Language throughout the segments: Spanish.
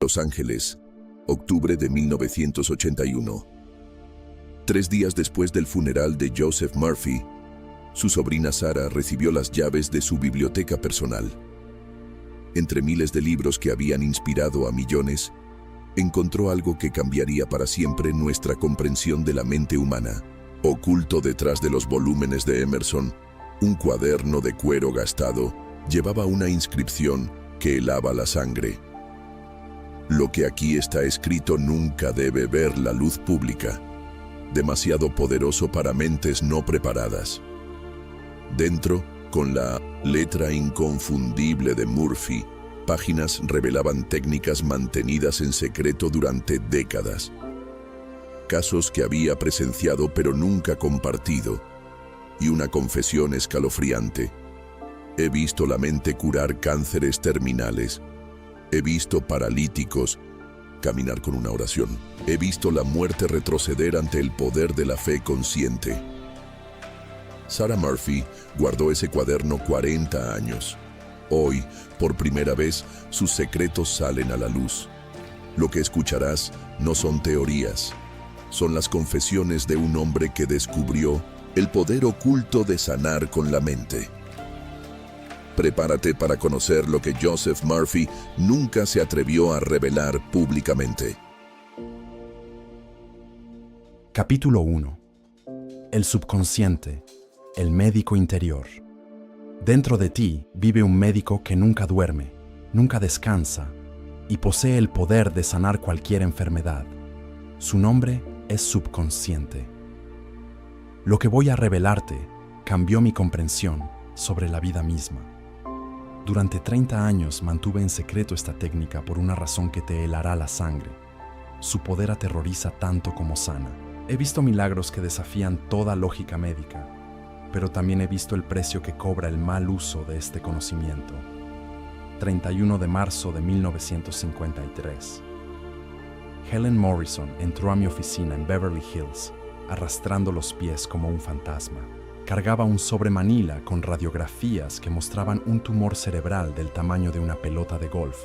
Los Ángeles, octubre de 1981. 3 días después del funeral de Joseph Murphy, su sobrina Sarah recibió las llaves de su biblioteca personal. Entre miles de libros que habían inspirado a millones, encontró algo que cambiaría para siempre nuestra comprensión de la mente humana. Oculto detrás de los volúmenes de Emerson, un cuaderno de cuero gastado llevaba una inscripción que helaba la sangre. Lo que aquí está escrito nunca debe ver la luz pública. Demasiado poderoso para mentes no preparadas. Dentro, con la letra inconfundible de Murphy, páginas revelaban técnicas mantenidas en secreto durante décadas. Casos que había presenciado pero nunca compartido. Y una confesión escalofriante. He visto la mente curar cánceres terminales. He visto paralíticos caminar con una oración. He visto la muerte retroceder ante el poder de la fe consciente. Sarah Murphy guardó ese cuaderno 40 años. Hoy, por primera vez, sus secretos salen a la luz. Lo que escucharás no son teorías. Son las confesiones de un hombre que descubrió el poder oculto de sanar con la mente. Prepárate para conocer lo que Joseph Murphy nunca se atrevió a revelar públicamente. Capítulo 1. El subconsciente, el médico interior. Dentro de ti vive un médico que nunca duerme, nunca descansa y posee el poder de sanar cualquier enfermedad. Su nombre es subconsciente. Lo que voy a revelarte cambió mi comprensión sobre la vida misma. Durante 30 años mantuve en secreto esta técnica por una razón que te helará la sangre. Su poder aterroriza tanto como sana. He visto milagros que desafían toda lógica médica, pero también he visto el precio que cobra el mal uso de este conocimiento. 31 de marzo de 1953. Helen Morrison entró a mi oficina en Beverly Hills, arrastrando los pies como un fantasma. Cargaba un sobre manila con radiografías que mostraban un tumor cerebral del tamaño de una pelota de golf.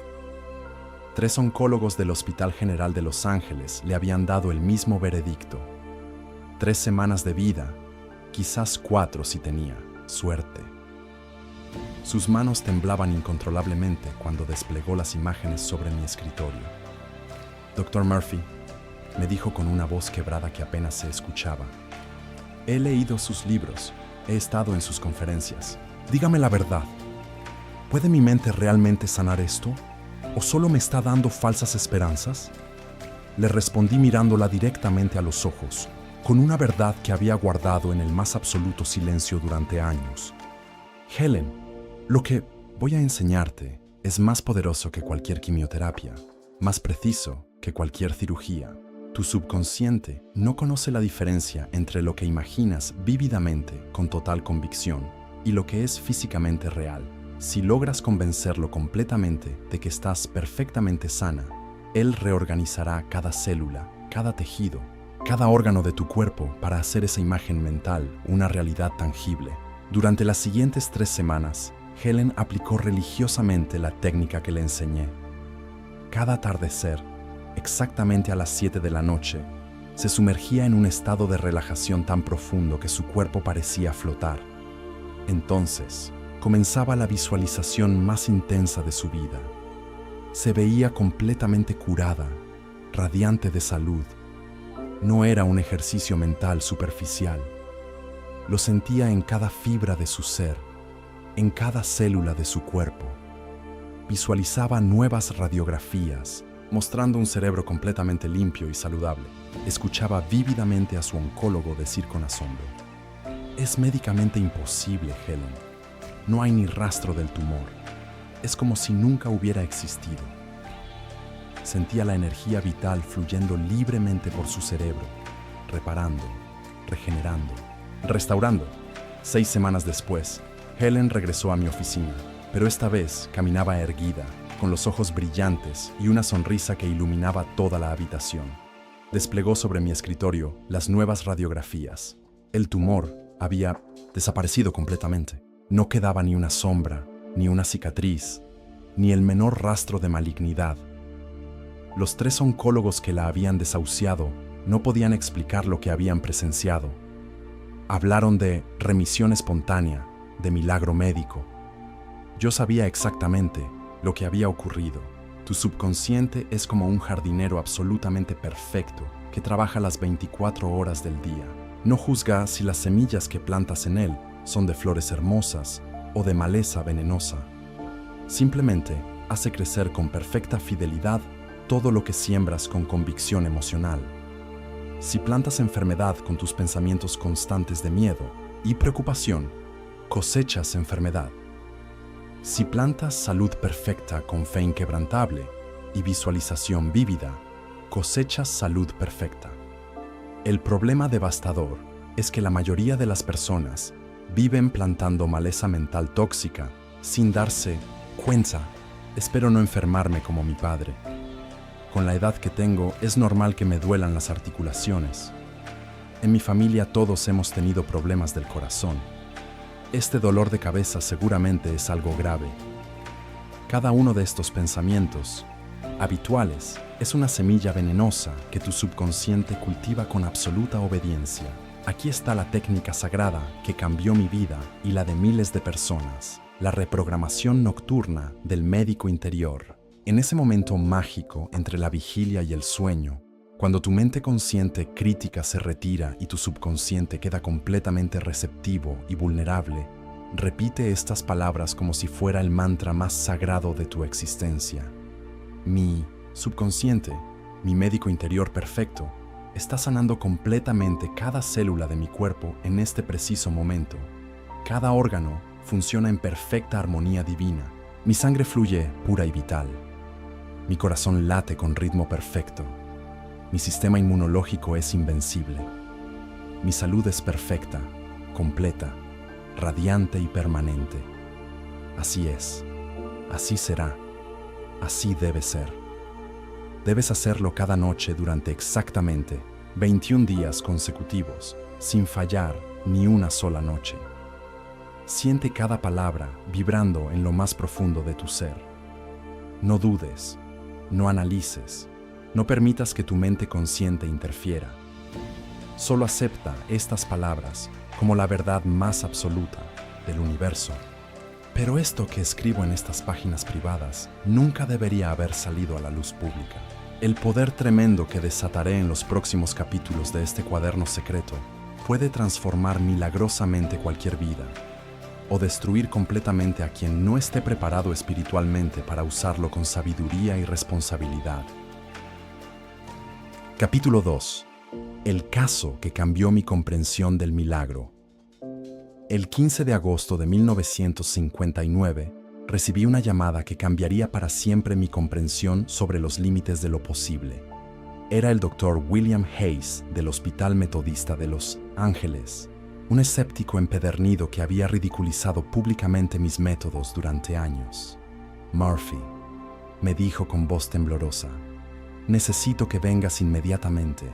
3 oncólogos del Hospital General de Los Ángeles le habían dado el mismo veredicto. 3 semanas de vida, quizás 4 si tenía suerte. Sus manos temblaban incontrolablemente cuando desplegó las imágenes sobre mi escritorio. Dr. Murphy, me dijo con una voz quebrada que apenas se escuchaba. He leído sus libros, he estado en sus conferencias. Dígame la verdad. ¿Puede mi mente realmente sanar esto? ¿O solo me está dando falsas esperanzas? Le respondí mirándola directamente a los ojos, con una verdad que había guardado en el más absoluto silencio durante años. Helen, lo que voy a enseñarte es más poderoso que cualquier quimioterapia, más preciso que cualquier cirugía. Tu subconsciente no conoce la diferencia entre lo que imaginas vívidamente con total convicción y lo que es físicamente real. Si logras convencerlo completamente de que estás perfectamente sana, él reorganizará cada célula, cada tejido, cada órgano de tu cuerpo para hacer esa imagen mental una realidad tangible. Durante las siguientes 3 semanas, Helen aplicó religiosamente la técnica que le enseñé. Cada atardecer, exactamente a las 7 de la noche, se sumergía en un estado de relajación tan profundo que su cuerpo parecía flotar. Entonces, comenzaba la visualización más intensa de su vida. Se veía completamente curada, radiante de salud. No era un ejercicio mental superficial. Lo sentía en cada fibra de su ser, en cada célula de su cuerpo. Visualizaba nuevas radiografías, mostrando un cerebro completamente limpio y saludable. Escuchaba vívidamente a su oncólogo decir con asombro: «Es médicamente imposible, Helen. No hay ni rastro del tumor. Es como si nunca hubiera existido». Sentía la energía vital fluyendo libremente por su cerebro, reparando, regenerando, restaurando. 6 semanas después, Helen regresó a mi oficina, pero esta vez caminaba erguida, con los ojos brillantes y una sonrisa que iluminaba toda la habitación. Desplegó sobre mi escritorio las nuevas radiografías. El tumor había desaparecido completamente. No quedaba ni una sombra, ni una cicatriz, ni el menor rastro de malignidad. Los 3 oncólogos que la habían desahuciado no podían explicar lo que habían presenciado. Hablaron de remisión espontánea, de milagro médico. Yo sabía exactamente lo que había ocurrido. Tu subconsciente es como un jardinero absolutamente perfecto que trabaja las 24 horas del día. No juzga si las semillas que plantas en él son de flores hermosas o de maleza venenosa. Simplemente hace crecer con perfecta fidelidad todo lo que siembras con convicción emocional. Si plantas enfermedad con tus pensamientos constantes de miedo y preocupación, cosechas enfermedad. Si plantas salud perfecta con fe inquebrantable y visualización vívida, cosechas salud perfecta. El problema devastador es que la mayoría de las personas viven plantando maleza mental tóxica sin darse cuenta. Espero no enfermarme como mi padre. Con la edad que tengo, es normal que me duelan las articulaciones. En mi familia todos hemos tenido problemas del corazón. Este dolor de cabeza seguramente es algo grave. Cada uno de estos pensamientos habituales es una semilla venenosa que tu subconsciente cultiva con absoluta obediencia. Aquí está la técnica sagrada que cambió mi vida y la de miles de personas: la reprogramación nocturna del médico interior. En ese momento mágico entre la vigilia y el sueño, cuando tu mente consciente crítica se retira y tu subconsciente queda completamente receptivo y vulnerable, repite estas palabras como si fuera el mantra más sagrado de tu existencia. Mi subconsciente, mi médico interior perfecto, está sanando completamente cada célula de mi cuerpo en este preciso momento. Cada órgano funciona en perfecta armonía divina. Mi sangre fluye pura y vital. Mi corazón late con ritmo perfecto. Mi sistema inmunológico es invencible. Mi salud es perfecta, completa, radiante y permanente. Así es, así será, así debe ser. Debes hacerlo cada noche durante exactamente 21 días consecutivos, sin fallar ni una sola noche. Siente cada palabra vibrando en lo más profundo de tu ser. No dudes, no analices, no permitas que tu mente consciente interfiera. Solo acepta estas palabras como la verdad más absoluta del universo. Pero esto que escribo en estas páginas privadas nunca debería haber salido a la luz pública. El poder tremendo que desataré en los próximos capítulos de este cuaderno secreto puede transformar milagrosamente cualquier vida o destruir completamente a quien no esté preparado espiritualmente para usarlo con sabiduría y responsabilidad. Capítulo 2. El caso que cambió mi comprensión del milagro. El 15 de agosto de 1959, recibí una llamada que cambiaría para siempre mi comprensión sobre los límites de lo posible. Era el Dr. William Hayes del Hospital Metodista de Los Ángeles, un escéptico empedernido que había ridiculizado públicamente mis métodos durante años. Murphy, me dijo con voz temblorosa, necesito que vengas inmediatamente.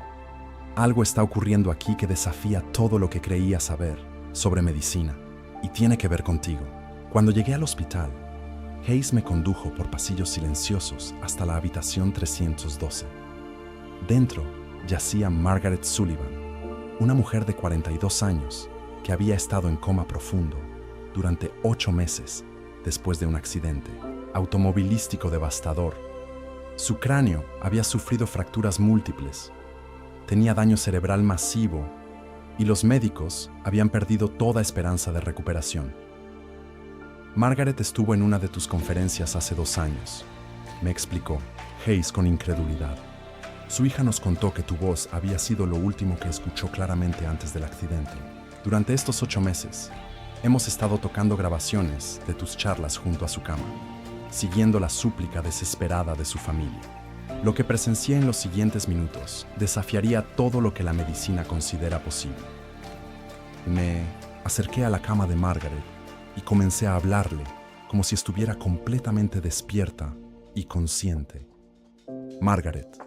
Algo está ocurriendo aquí que desafía todo lo que creía saber sobre medicina y tiene que ver contigo. Cuando llegué al hospital, Hayes me condujo por pasillos silenciosos hasta la habitación 312. Dentro yacía Margaret Sullivan, una mujer de 42 años que había estado en coma profundo durante 8 meses después de un accidente automovilístico devastador. Su cráneo había sufrido fracturas múltiples, tenía daño cerebral masivo y los médicos habían perdido toda esperanza de recuperación. Margaret estuvo en una de tus conferencias hace 2 años, me explicó Hayes con incredulidad. Su hija nos contó que tu voz había sido lo último que escuchó claramente antes del accidente. Durante estos 8 meses, hemos estado tocando grabaciones de tus charlas junto a su cama, siguiendo la súplica desesperada de su familia. Lo que presencié en los siguientes minutos desafiaría todo lo que la medicina considera posible. Me acerqué a la cama de Margaret y comencé a hablarle como si estuviera completamente despierta y consciente. Margaret,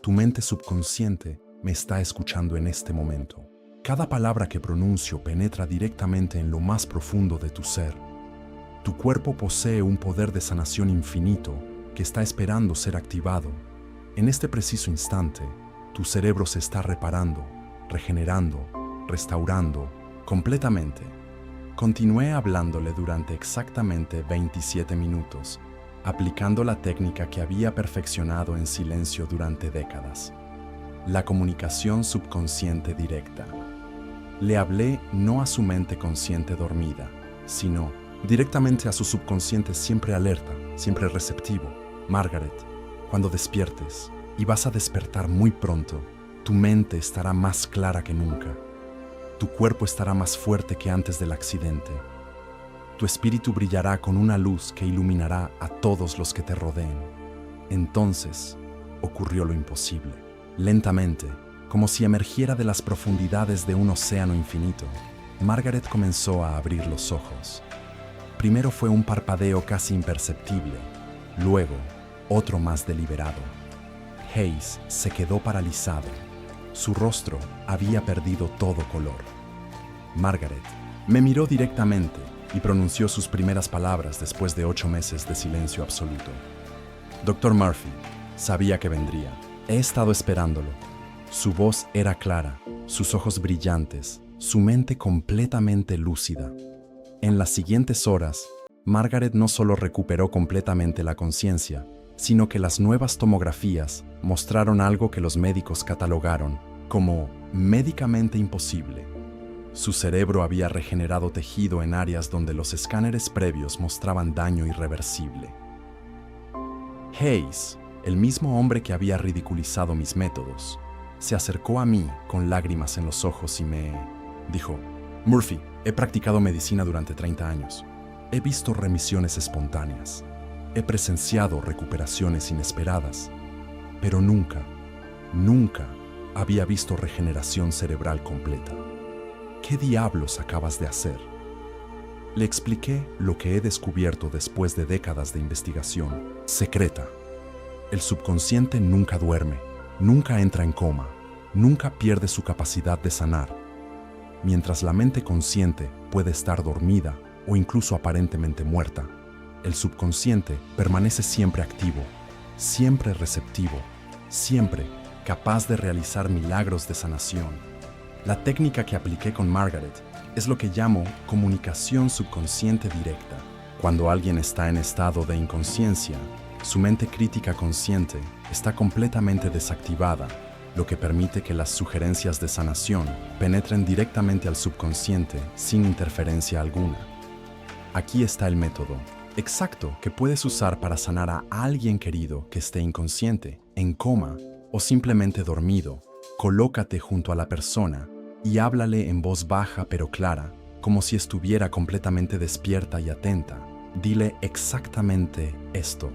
tu mente subconsciente me está escuchando en este momento. Cada palabra que pronuncio penetra directamente en lo más profundo de tu ser. Tu cuerpo posee un poder de sanación infinito que está esperando ser activado En este preciso instante, tu cerebro se está reparando, regenerando, restaurando completamente. Continué hablándole durante exactamente 27 minutos, aplicando la técnica que había perfeccionado en silencio durante décadas. La comunicación subconsciente directa. Le hablé no a su mente consciente dormida, sino directamente a su subconsciente siempre alerta, siempre receptivo. Margaret, cuando despiertes, y vas a despertar muy pronto, tu mente estará más clara que nunca. Tu cuerpo estará más fuerte que antes del accidente. Tu espíritu brillará con una luz que iluminará a todos los que te rodeen. Entonces ocurrió lo imposible. Lentamente, como si emergiera de las profundidades de un océano infinito, Margaret comenzó a abrir los ojos. Primero fue un parpadeo casi imperceptible, luego otro más deliberado. Hayes se quedó paralizado. Su rostro había perdido todo color. Margaret me miró directamente y pronunció sus primeras palabras después de 8 meses de silencio absoluto. Dr. Murphy, sabía que vendría. He estado esperándolo. Su voz era clara, sus ojos brillantes, su mente completamente lúcida. En las siguientes horas, Margaret no solo recuperó completamente la conciencia, sino que las nuevas tomografías mostraron algo que los médicos catalogaron como médicamente imposible. Su cerebro había regenerado tejido en áreas donde los escáneres previos mostraban daño irreversible. Hayes, el mismo hombre que había ridiculizado mis métodos, se acercó a mí con lágrimas en los ojos y me dijo: Murphy, he practicado medicina durante 30 años. He visto remisiones espontáneas. He presenciado recuperaciones inesperadas. Pero nunca había visto regeneración cerebral completa. ¿Qué diablos acabas de hacer? Le expliqué lo que he descubierto después de décadas de investigación secreta. El subconsciente nunca duerme, nunca entra en coma, nunca pierde su capacidad de sanar. Mientras la mente consciente puede estar dormida o incluso aparentemente muerta, el subconsciente permanece siempre activo, siempre receptivo, siempre capaz de realizar milagros de sanación. La técnica que apliqué con Margaret es lo que llamo comunicación subconsciente directa. Cuando alguien está en estado de inconsciencia, su mente crítica consciente está completamente desactivada, lo que permite que las sugerencias de sanación penetren directamente al subconsciente sin interferencia alguna. Aquí está el método exacto que puedes usar para sanar a alguien querido que esté inconsciente, en coma o simplemente dormido. Colócate junto a la persona y háblale en voz baja pero clara, como si estuviera completamente despierta y atenta. Dile exactamente esto: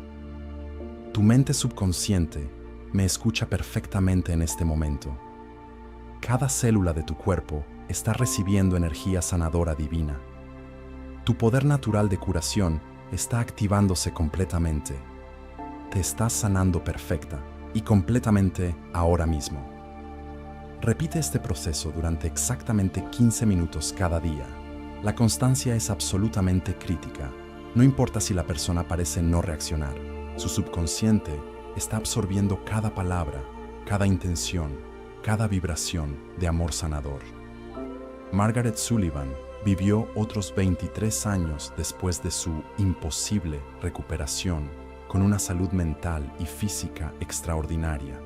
tu mente subconsciente me escucha perfectamente en este momento. Cada célula de tu cuerpo está recibiendo energía sanadora divina. Tu poder natural de curación está activándose completamente. Te estás sanando perfecta y completamente ahora mismo. Repite este proceso durante exactamente 15 minutos cada día. La constancia es absolutamente crítica. No importa si la persona parece no reaccionar. Su subconsciente está absorbiendo cada palabra, cada intención, cada vibración de amor sanador. Margaret Sullivan vivió otros 23 años después de su imposible recuperación, con una salud mental y física extraordinaria.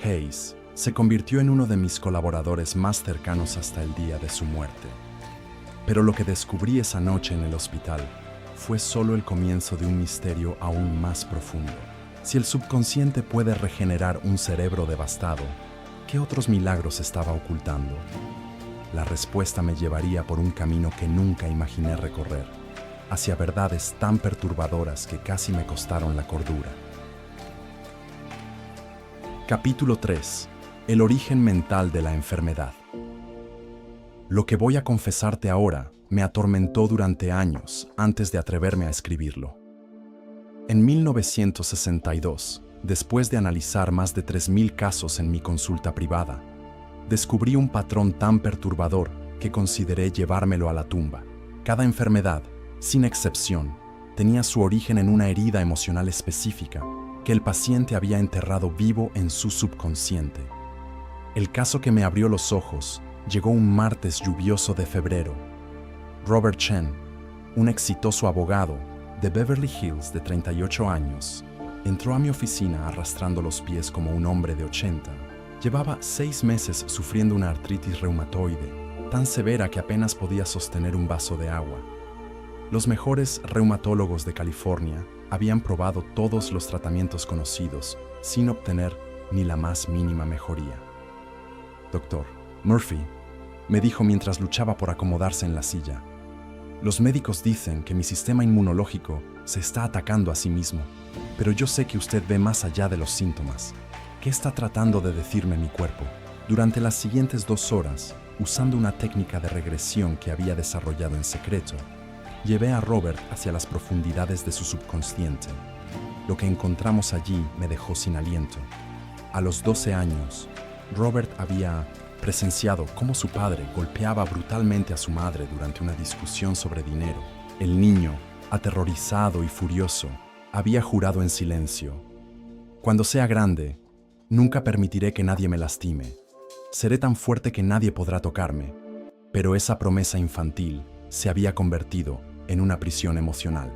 Hayes se convirtió en uno de mis colaboradores más cercanos hasta el día de su muerte. Pero lo que descubrí esa noche en el hospital fue solo el comienzo de un misterio aún más profundo. Si el subconsciente puede regenerar un cerebro devastado, ¿qué otros milagros estaba ocultando? La respuesta me llevaría por un camino que nunca imaginé recorrer, hacia verdades tan perturbadoras que casi me costaron la cordura. Capítulo 3. El origen mental de la enfermedad. Lo que voy a confesarte ahora me atormentó durante años antes de atreverme a escribirlo. En 1962, después de analizar más de 3.000 casos en mi consulta privada, descubrí un patrón tan perturbador que consideré llevármelo a la tumba. Cada enfermedad, sin excepción, tenía su origen en una herida emocional específica, que el paciente había enterrado vivo en su subconsciente. El caso que me abrió los ojos llegó un martes lluvioso de febrero. Robert Chen, un exitoso abogado de Beverly Hills de 38 años, entró a mi oficina arrastrando los pies como un hombre de 80. Llevaba 6 meses sufriendo una artritis reumatoide, tan severa que apenas podía sostener un vaso de agua. Los mejores reumatólogos de California habían probado todos los tratamientos conocidos sin obtener ni la más mínima mejoría. Doctor Murphy, me dijo mientras luchaba por acomodarse en la silla, los médicos dicen que mi sistema inmunológico se está atacando a sí mismo, pero yo sé que usted ve más allá de los síntomas. ¿Qué está tratando de decirme mi cuerpo? Durante las siguientes 2 horas, usando una técnica de regresión que había desarrollado en secreto, llevé a Robert hacia las profundidades de su subconsciente. Lo que encontramos allí me dejó sin aliento. A los 12 años, Robert había presenciado cómo su padre golpeaba brutalmente a su madre durante una discusión sobre dinero. El niño, aterrorizado y furioso, había jurado en silencio: cuando sea grande, nunca permitiré que nadie me lastime. Seré tan fuerte que nadie podrá tocarme. Pero esa promesa infantil se había convertido en una prisión emocional.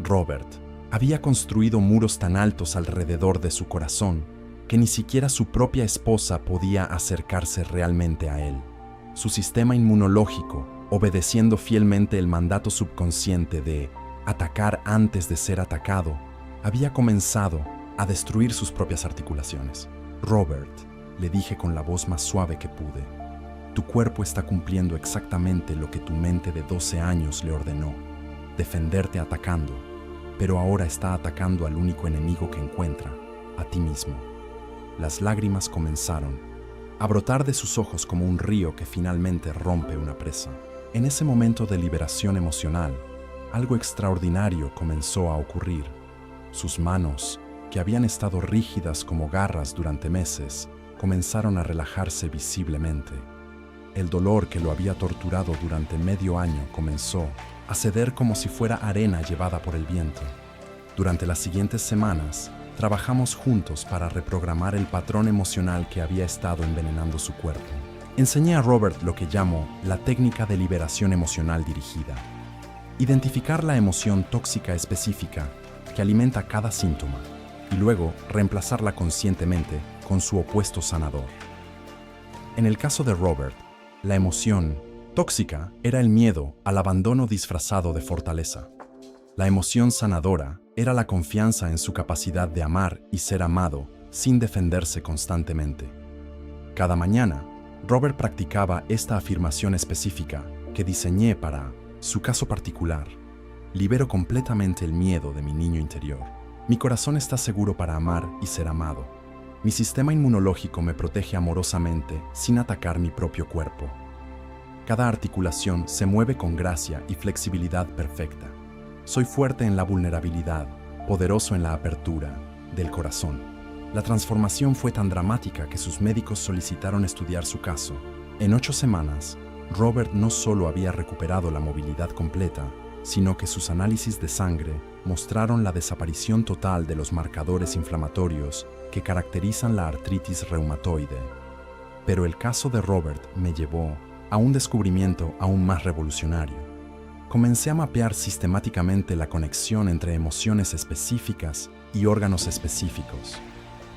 Robert había construido muros tan altos alrededor de su corazón que ni siquiera su propia esposa podía acercarse realmente a él. Su sistema inmunológico, obedeciendo fielmente el mandato subconsciente de atacar antes de ser atacado, había comenzado a destruir sus propias articulaciones. Robert, le dije con la voz más suave que pude, tu cuerpo está cumpliendo exactamente lo que tu mente de 12 años le ordenó, defenderte atacando, pero ahora está atacando al único enemigo que encuentra, a ti mismo. Las lágrimas comenzaron a brotar de sus ojos como un río que finalmente rompe una presa. En ese momento de liberación emocional, algo extraordinario comenzó a ocurrir. Sus manos, que habían estado rígidas como garras durante meses, comenzaron a relajarse visiblemente. El dolor que lo había torturado durante medio año comenzó a ceder como si fuera arena llevada por el viento. Durante las siguientes semanas, trabajamos juntos para reprogramar el patrón emocional que había estado envenenando su cuerpo. Enseñé a Robert lo que llamo la técnica de liberación emocional dirigida. Identificar la emoción tóxica específica que alimenta cada síntoma y luego reemplazarla conscientemente con su opuesto sanador. En el caso de Robert, la emoción tóxica era el miedo al abandono disfrazado de fortaleza. La emoción sanadora era la confianza en su capacidad de amar y ser amado sin defenderse constantemente. Cada mañana, Robert practicaba esta afirmación específica que diseñé para su caso particular. Libero completamente el miedo de mi niño interior. Mi corazón está seguro para amar y ser amado. Mi sistema inmunológico me protege amorosamente sin atacar mi propio cuerpo. Cada articulación se mueve con gracia y flexibilidad perfecta. Soy fuerte en la vulnerabilidad, poderoso en la apertura del corazón. La transformación fue tan dramática que sus médicos solicitaron estudiar su caso. En 8 semanas, Robert no solo había recuperado la movilidad completa, sino que sus análisis de sangre mostraron la desaparición total de los marcadores inflamatorios que caracterizan la artritis reumatoide. Pero el caso de Robert me llevó a un descubrimiento aún más revolucionario. Comencé a mapear sistemáticamente la conexión entre emociones específicas y órganos específicos.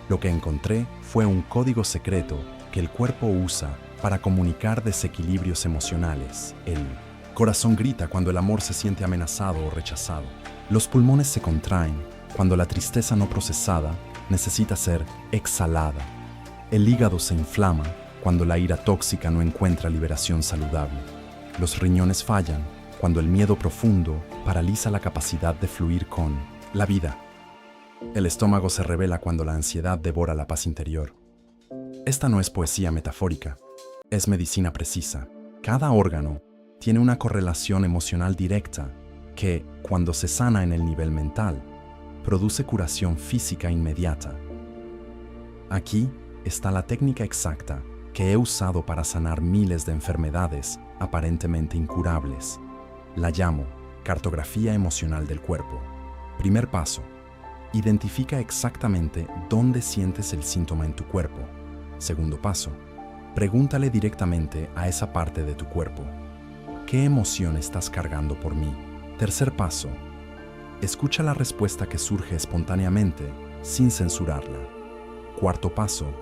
Lo que encontré fue un código secreto que el cuerpo usa para comunicar desequilibrios emocionales. El corazón grita cuando el amor se siente amenazado o rechazado. Los pulmones se contraen cuando la tristeza no procesada necesita ser exhalada. El hígado se inflama cuando la ira tóxica no encuentra liberación saludable. Los riñones fallan cuando el miedo profundo paraliza la capacidad de fluir con la vida. El estómago se revela cuando la ansiedad devora la paz interior. Esta no es poesía metafórica, es medicina precisa. Cada órgano tiene una correlación emocional directa que, cuando se sana en el nivel mental, produce curación física inmediata. Aquí está la técnica exacta que he usado para sanar miles de enfermedades aparentemente incurables. La llamo cartografía emocional del cuerpo. Primer paso: Identifica exactamente dónde sientes el síntoma en tu cuerpo. Segundo paso, pregúntale directamente a esa parte de tu cuerpo: ¿qué emoción estás cargando por mí? Tercer paso, escucha la respuesta que surge espontáneamente, sin censurarla. Cuarto paso,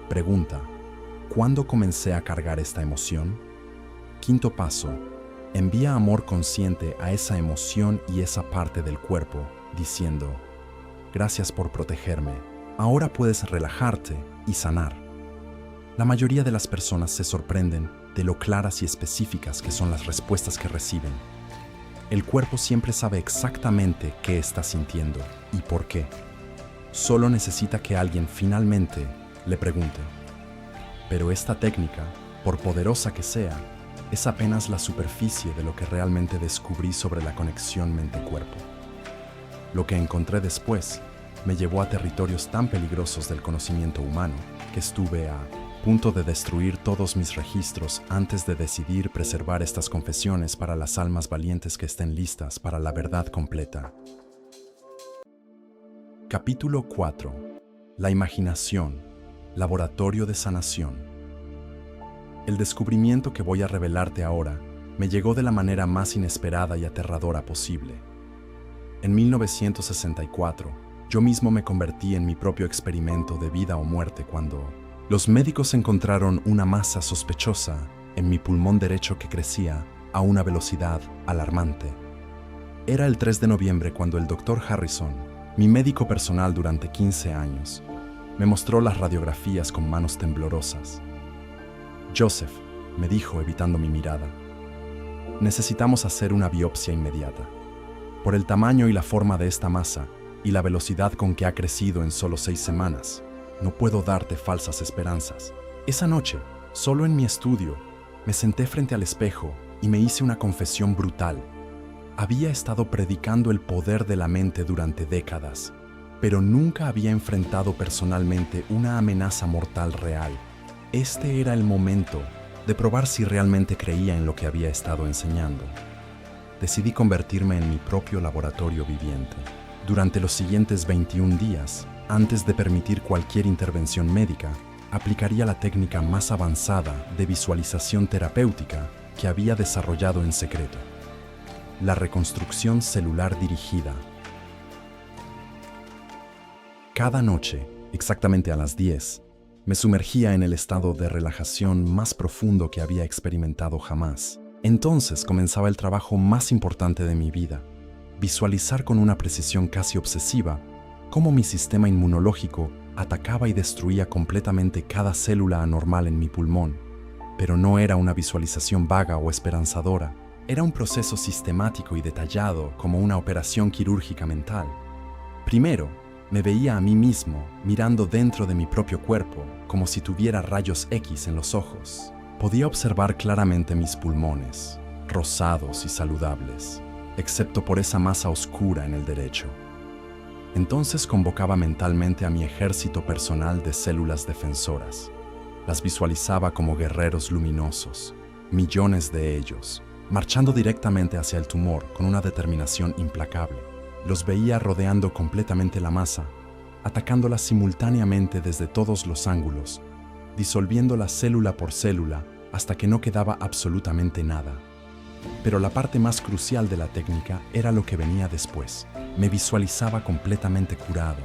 pregunta: ¿cuándo comencé a cargar esta emoción? Quinto paso, envía amor consciente a esa emoción y esa parte del cuerpo, diciendo: gracias por protegerme. Ahora puedes relajarte y sanar. La mayoría de las personas se sorprenden de lo claras y específicas que son las respuestas que reciben. El cuerpo siempre sabe exactamente qué está sintiendo y por qué. Solo necesita que alguien finalmente le pregunte. Pero esta técnica, por poderosa que sea, es apenas la superficie de lo que realmente descubrí sobre la conexión mente-cuerpo. Lo que encontré después me llevó a territorios tan peligrosos del conocimiento humano que estuve a punto de destruir todos mis registros antes de decidir preservar estas confesiones para las almas valientes que estén listas para la verdad completa. Capítulo 4. La imaginación, laboratorio de sanación. El descubrimiento que voy a revelarte ahora me llegó de la manera más inesperada y aterradora posible. En 1964, yo mismo me convertí en mi propio experimento de vida o muerte cuando los médicos encontraron una masa sospechosa en mi pulmón derecho que crecía a una velocidad alarmante. Era el 3 de noviembre cuando el Dr. Harrison, mi médico personal durante 15 años, me mostró las radiografías con manos temblorosas. Joseph, me dijo evitando mi mirada, necesitamos hacer una biopsia inmediata. Por el tamaño y la forma de esta masa y la velocidad con que ha crecido en solo 6 semanas, no puedo darte falsas esperanzas. Esa noche, solo en mi estudio, me senté frente al espejo y me hice una confesión brutal. Había estado predicando el poder de la mente durante décadas, pero nunca había enfrentado personalmente una amenaza mortal real. Este era el momento de probar si realmente creía en lo que había estado enseñando. Decidí convertirme en mi propio laboratorio viviente. Durante los siguientes 21 días, antes de permitir cualquier intervención médica, aplicaría la técnica más avanzada de visualización terapéutica que había desarrollado en secreto: la reconstrucción celular dirigida. Cada noche, exactamente a las 10, me sumergía en el estado de relajación más profundo que había experimentado jamás. Entonces comenzaba el trabajo más importante de mi vida: visualizar con una precisión casi obsesiva cómo mi sistema inmunológico atacaba y destruía completamente cada célula anormal en mi pulmón. Pero no era una visualización vaga o esperanzadora, era un proceso sistemático y detallado como una operación quirúrgica mental. Primero, me veía a mí mismo mirando dentro de mi propio cuerpo como si tuviera rayos X en los ojos. Podía observar claramente mis pulmones, rosados y saludables, excepto por esa masa oscura en el derecho. Entonces convocaba mentalmente a mi ejército personal de células defensoras. Las visualizaba como guerreros luminosos, millones de ellos, marchando directamente hacia el tumor con una determinación implacable. Los veía rodeando completamente la masa, atacándola simultáneamente desde todos los ángulos, disolviéndola célula por célula hasta que no quedaba absolutamente nada. Pero la parte más crucial de la técnica era lo que venía después. Me visualizaba completamente curado,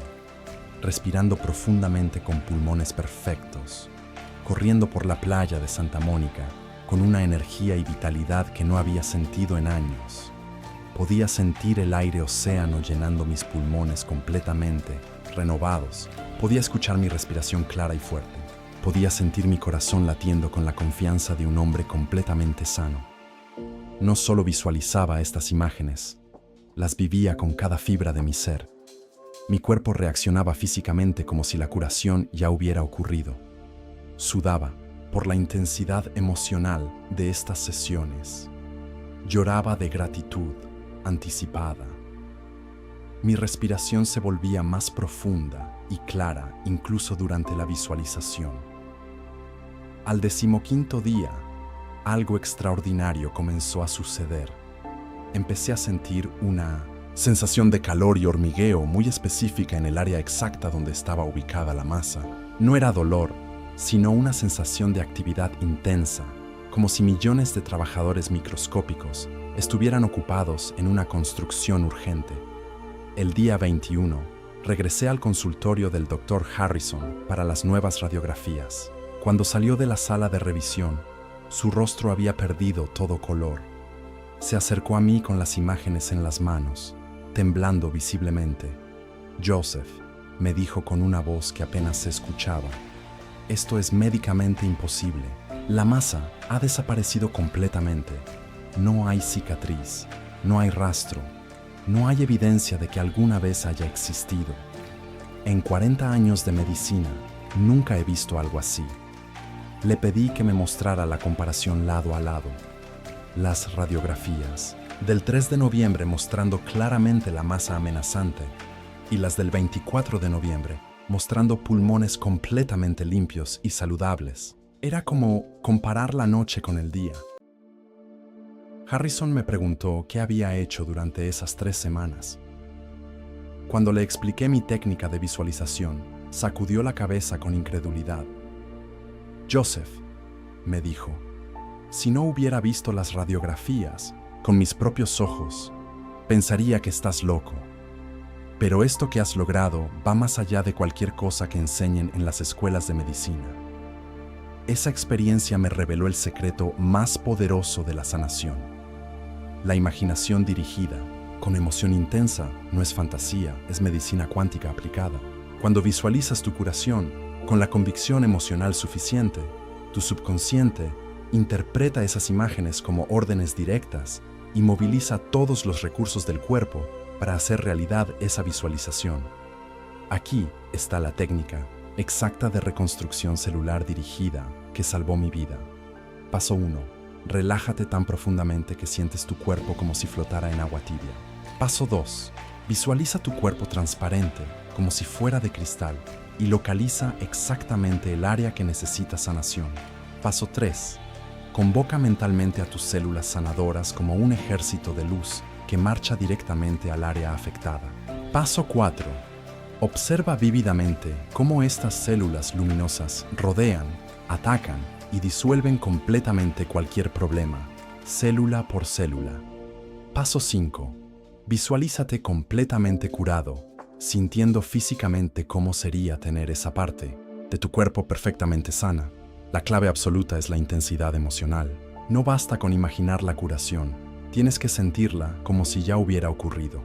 respirando profundamente con pulmones perfectos, corriendo por la playa de Santa Mónica con una energía y vitalidad que no había sentido en años. Podía sentir el aire océano llenando mis pulmones completamente, renovados. Podía escuchar mi respiración clara y fuerte. Podía sentir mi corazón latiendo con la confianza de un hombre completamente sano. No solo visualizaba estas imágenes, las vivía con cada fibra de mi ser. Mi cuerpo reaccionaba físicamente como si la curación ya hubiera ocurrido. Sudaba por la intensidad emocional de estas sesiones. Lloraba de gratitud anticipada. Mi respiración se volvía más profunda y clara incluso durante la visualización. Al 15º día, algo extraordinario comenzó a suceder. Empecé a sentir una sensación de calor y hormigueo muy específica en el área exacta donde estaba ubicada la masa. No era dolor, sino una sensación de actividad intensa, como si millones de trabajadores microscópicos estuvieran ocupados en una construcción urgente. El día 21, regresé al consultorio del Dr. Harrison para las nuevas radiografías. Cuando salió de la sala de revisión, su rostro había perdido todo color. Se acercó a mí con las imágenes en las manos, temblando visiblemente. «Joseph», me dijo con una voz que apenas se escuchaba, «esto es médicamente imposible. La masa ha desaparecido completamente. No hay cicatriz, no hay rastro, no hay evidencia de que alguna vez haya existido. En 40 años de medicina, nunca he visto algo así». Le pedí que me mostrara la comparación lado a lado. Las radiografías del 3 de noviembre mostrando claramente la masa amenazante y las del 24 de noviembre mostrando pulmones completamente limpios y saludables. Era como comparar la noche con el día. Harrison me preguntó qué había hecho durante esas 3 semanas. Cuando le expliqué mi técnica de visualización, sacudió la cabeza con incredulidad. «Joseph», me dijo, «si no hubiera visto las radiografías con mis propios ojos, pensaría que estás loco. Pero esto que has logrado va más allá de cualquier cosa que enseñen en las escuelas de medicina. Esa experiencia me reveló el secreto más poderoso de la sanación. La imaginación dirigida, con emoción intensa, no es fantasía, es medicina cuántica aplicada. Cuando visualizas tu curación, con la convicción emocional suficiente, tu subconsciente interpreta esas imágenes como órdenes directas y moviliza todos los recursos del cuerpo para hacer realidad esa visualización. Aquí está la técnica exacta de reconstrucción celular dirigida que salvó mi vida. Paso 1. Relájate tan profundamente que sientes tu cuerpo como si flotara en agua tibia. Paso 2. Visualiza tu cuerpo transparente, como si fuera de cristal, y localiza exactamente el área que necesita sanación. Paso 3. Convoca mentalmente a tus células sanadoras como un ejército de luz que marcha directamente al área afectada. Paso 4. Observa vívidamente cómo estas células luminosas rodean, atacan y disuelven completamente cualquier problema, célula por célula. Paso 5. Visualízate completamente curado, sintiendo físicamente cómo sería tener esa parte de tu cuerpo perfectamente sana. La clave absoluta es la intensidad emocional. No basta con imaginar la curación, tienes que sentirla como si ya hubiera ocurrido.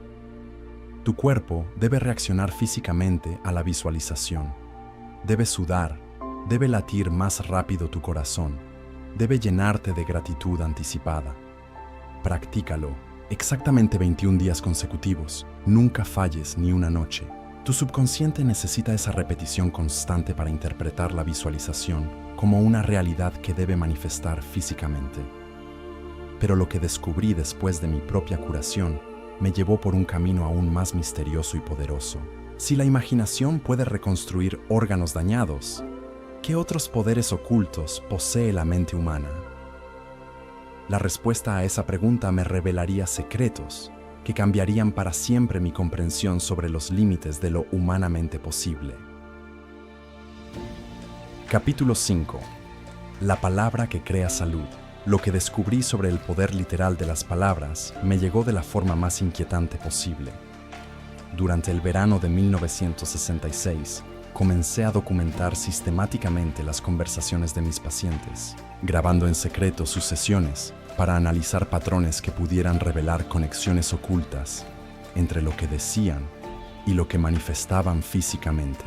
Tu cuerpo debe reaccionar físicamente a la visualización. Debe sudar, debe latir más rápido tu corazón, debe llenarte de gratitud anticipada. Practícalo exactamente 21 días consecutivos. Nunca falles ni una noche. Tu subconsciente necesita esa repetición constante para interpretar la visualización como una realidad que debe manifestar físicamente. Pero lo que descubrí después de mi propia curación me llevó por un camino aún más misterioso y poderoso. Si la imaginación puede reconstruir órganos dañados, ¿qué otros poderes ocultos posee la mente humana? La respuesta a esa pregunta me revelaría secretos que cambiarían para siempre mi comprensión sobre los límites de lo humanamente posible. Capítulo 5. La palabra que crea salud. Lo que descubrí sobre el poder literal de las palabras me llegó de la forma más inquietante posible. Durante el verano de 1966, comencé a documentar sistemáticamente las conversaciones de mis pacientes, grabando en secreto sus sesiones para analizar patrones que pudieran revelar conexiones ocultas entre lo que decían y lo que manifestaban físicamente.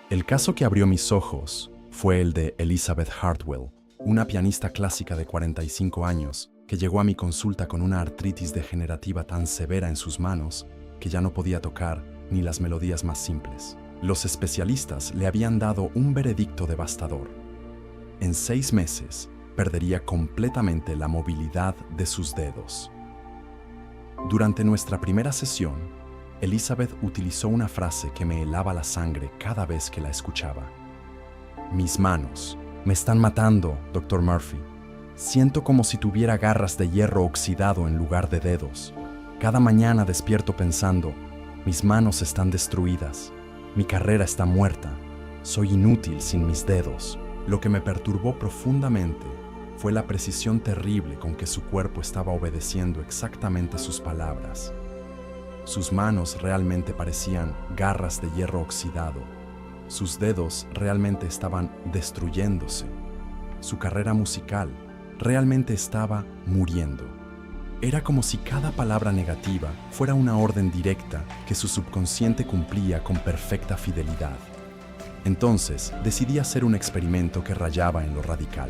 El caso que abrió mis ojos fue el de Elizabeth Hartwell, una pianista clásica de 45 años que llegó a mi consulta con una artritis degenerativa tan severa en sus manos que ya no podía tocar ni las melodías más simples. Los especialistas le habían dado un veredicto devastador. En 6 meses, perdería completamente la movilidad de sus dedos. Durante nuestra primera sesión, Elizabeth utilizó una frase que me helaba la sangre cada vez que la escuchaba. «Mis manos me están matando, Dr. Murphy. Siento como si tuviera garras de hierro oxidado en lugar de dedos. Cada mañana despierto pensando, mis manos están destruidas, mi carrera está muerta, soy inútil sin mis dedos. Lo que me perturbó profundamente fue la precisión terrible con que su cuerpo estaba obedeciendo exactamente sus palabras. Sus manos realmente parecían garras de hierro oxidado. Sus dedos realmente estaban destruyéndose. Su carrera musical realmente estaba muriendo. Era como si cada palabra negativa fuera una orden directa que su subconsciente cumplía con perfecta fidelidad. Entonces, decidí hacer un experimento que rayaba en lo radical.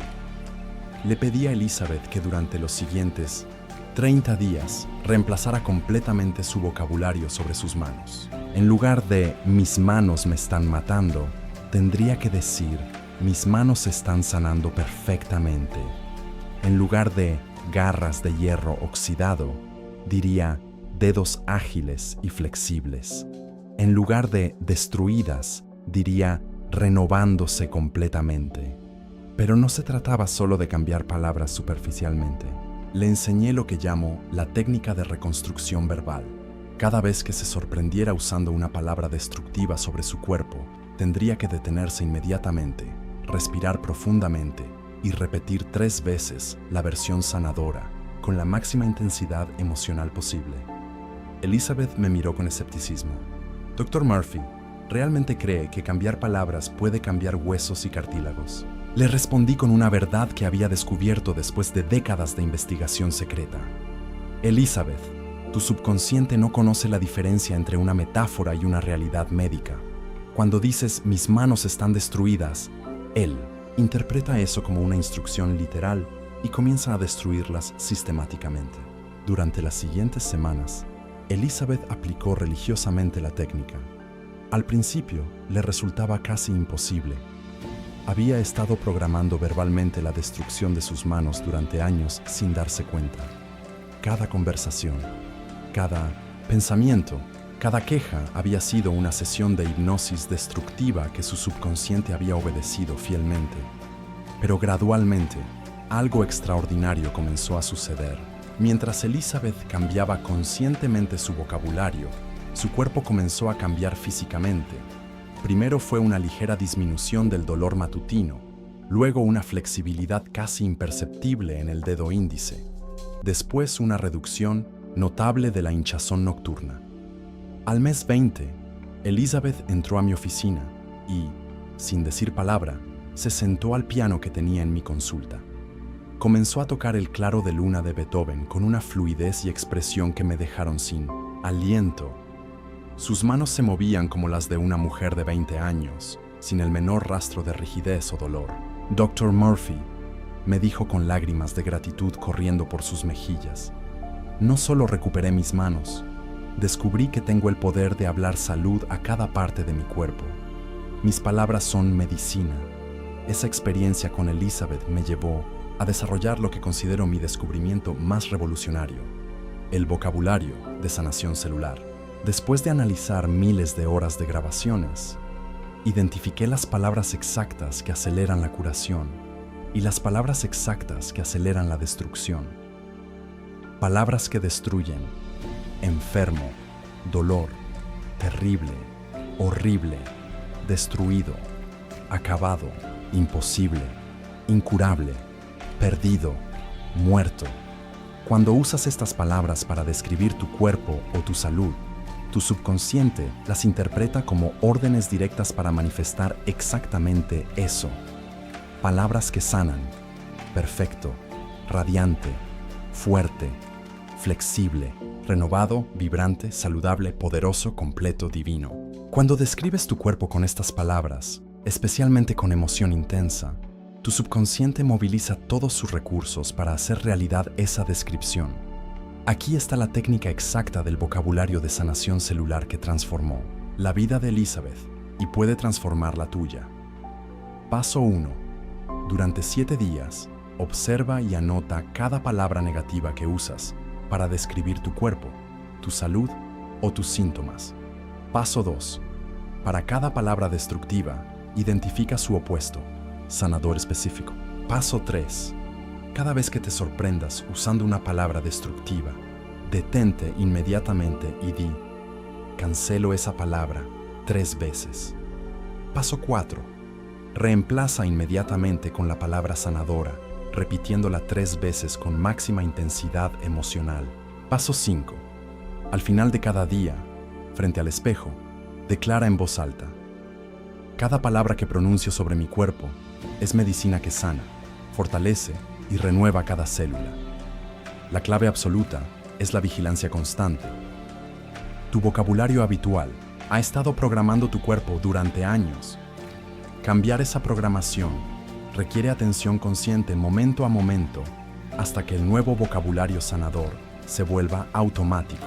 Le pedí a Elizabeth que durante los siguientes 30 días reemplazara completamente su vocabulario sobre sus manos. En lugar de mis manos me están matando, tendría que decir mis manos están sanando perfectamente. En lugar de garras de hierro oxidado, diría dedos ágiles y flexibles. En lugar de destruidas, diría renovándose completamente. Pero no se trataba solo de cambiar palabras superficialmente. Le enseñé lo que llamo la técnica de reconstrucción verbal. Cada vez que se sorprendiera usando una palabra destructiva sobre su cuerpo, tendría que detenerse inmediatamente, respirar profundamente y repetir 3 veces la versión sanadora, con la máxima intensidad emocional posible. Elizabeth me miró con escepticismo. Dr. Murphy, ¿realmente cree que cambiar palabras puede cambiar huesos y cartílagos? Le respondí con una verdad que había descubierto después de décadas de investigación secreta. Elizabeth, tu subconsciente no conoce la diferencia entre una metáfora y una realidad médica. Cuando dices mis manos están destruidas, él interpreta eso como una instrucción literal y comienza a destruirlas sistemáticamente. Durante las siguientes semanas, Elizabeth aplicó religiosamente la técnica. Al principio, le resultaba casi imposible. Había estado programando verbalmente la destrucción de sus manos durante años sin darse cuenta. Cada conversación, cada pensamiento, cada queja había sido una sesión de hipnosis destructiva que su subconsciente había obedecido fielmente. Pero gradualmente, algo extraordinario comenzó a suceder. Mientras Elizabeth cambiaba conscientemente su vocabulario, su cuerpo comenzó a cambiar físicamente. Primero fue una ligera disminución del dolor matutino, luego una flexibilidad casi imperceptible en el dedo índice, después una reducción notable de la hinchazón nocturna. Al mes 20, Elizabeth entró a mi oficina y, sin decir palabra, se sentó al piano que tenía en mi consulta. Comenzó a tocar el Claro de Luna de Beethoven con una fluidez y expresión que me dejaron sin aliento. Sus manos se movían como las de una mujer de 20 años, sin el menor rastro de rigidez o dolor. Dr. Murphy, me dijo con lágrimas de gratitud corriendo por sus mejillas. No solo recuperé mis manos, descubrí que tengo el poder de hablar salud a cada parte de mi cuerpo. Mis palabras son medicina. Esa experiencia con Elizabeth me llevó a desarrollar lo que considero mi descubrimiento más revolucionario, el vocabulario de sanación celular. Después de analizar miles de horas de grabaciones, identifiqué las palabras exactas que aceleran la curación y las palabras exactas que aceleran la destrucción. Palabras que destruyen: enfermo, dolor, terrible, horrible, destruido, acabado, imposible, incurable, perdido, muerto. Cuando usas estas palabras para describir tu cuerpo o tu salud, tu subconsciente las interpreta como órdenes directas para manifestar exactamente eso. Palabras que sanan: perfecto, radiante, fuerte, flexible, renovado, vibrante, saludable, poderoso, completo, divino. Cuando describes tu cuerpo con estas palabras, especialmente con emoción intensa, tu subconsciente moviliza todos sus recursos para hacer realidad esa descripción. Aquí está la técnica exacta del vocabulario de sanación celular que transformó la vida de Elizabeth y puede transformar la tuya. Paso 1. Durante 7 días, observa y anota cada palabra negativa que usas para describir tu cuerpo, tu salud o tus síntomas. Paso 2. Para cada palabra destructiva, identifica su opuesto, sanador específico. Paso 3. Cada vez que te sorprendas usando una palabra destructiva, Detente inmediatamente y di, cancelo esa palabra 3 veces. Paso 4. Reemplaza inmediatamente con la palabra sanadora, repitiéndola 3 veces con máxima intensidad emocional. Paso 5. Al final de cada día, frente al espejo, declara en voz alta: cada palabra que pronuncio sobre mi cuerpo es medicina que sana, fortalece y renueva cada célula. La clave absoluta es la vigilancia constante. Tu vocabulario habitual ha estado programando tu cuerpo durante años. Cambiar esa programación requiere atención consciente momento a momento hasta que el nuevo vocabulario sanador se vuelva automático.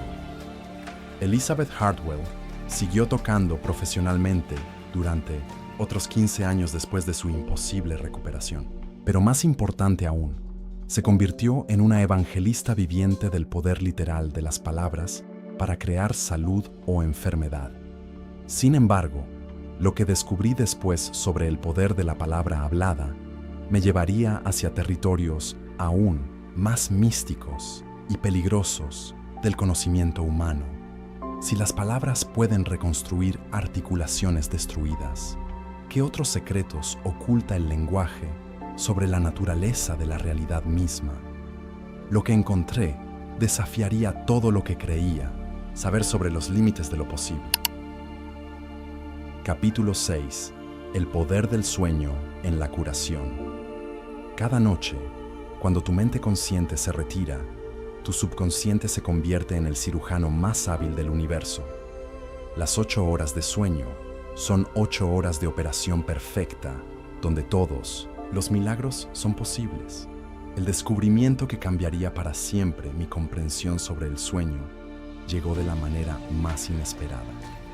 Elizabeth Hartwell siguió tocando profesionalmente durante otros 15 años después de su imposible recuperación. Pero más importante aún, se convirtió en una evangelista viviente del poder literal de las palabras para crear salud o enfermedad. Sin embargo, lo que descubrí después sobre el poder de la palabra hablada me llevaría hacia territorios aún más místicos y peligrosos del conocimiento humano. Si las palabras pueden reconstruir articulaciones destruidas, ¿qué otros secretos oculta el lenguaje sobre la naturaleza de la realidad misma? Lo que encontré desafiaría todo lo que creía saber sobre los límites de lo posible. Capítulo 6. El poder del sueño en la curación. Cada noche, cuando tu mente consciente se retira, tu subconsciente se convierte en el cirujano más hábil del universo. Las 8 horas de sueño son 8 horas de operación perfecta, donde todos los milagros son posibles. El descubrimiento que cambiaría para siempre mi comprensión sobre el sueño llegó de la manera más inesperada.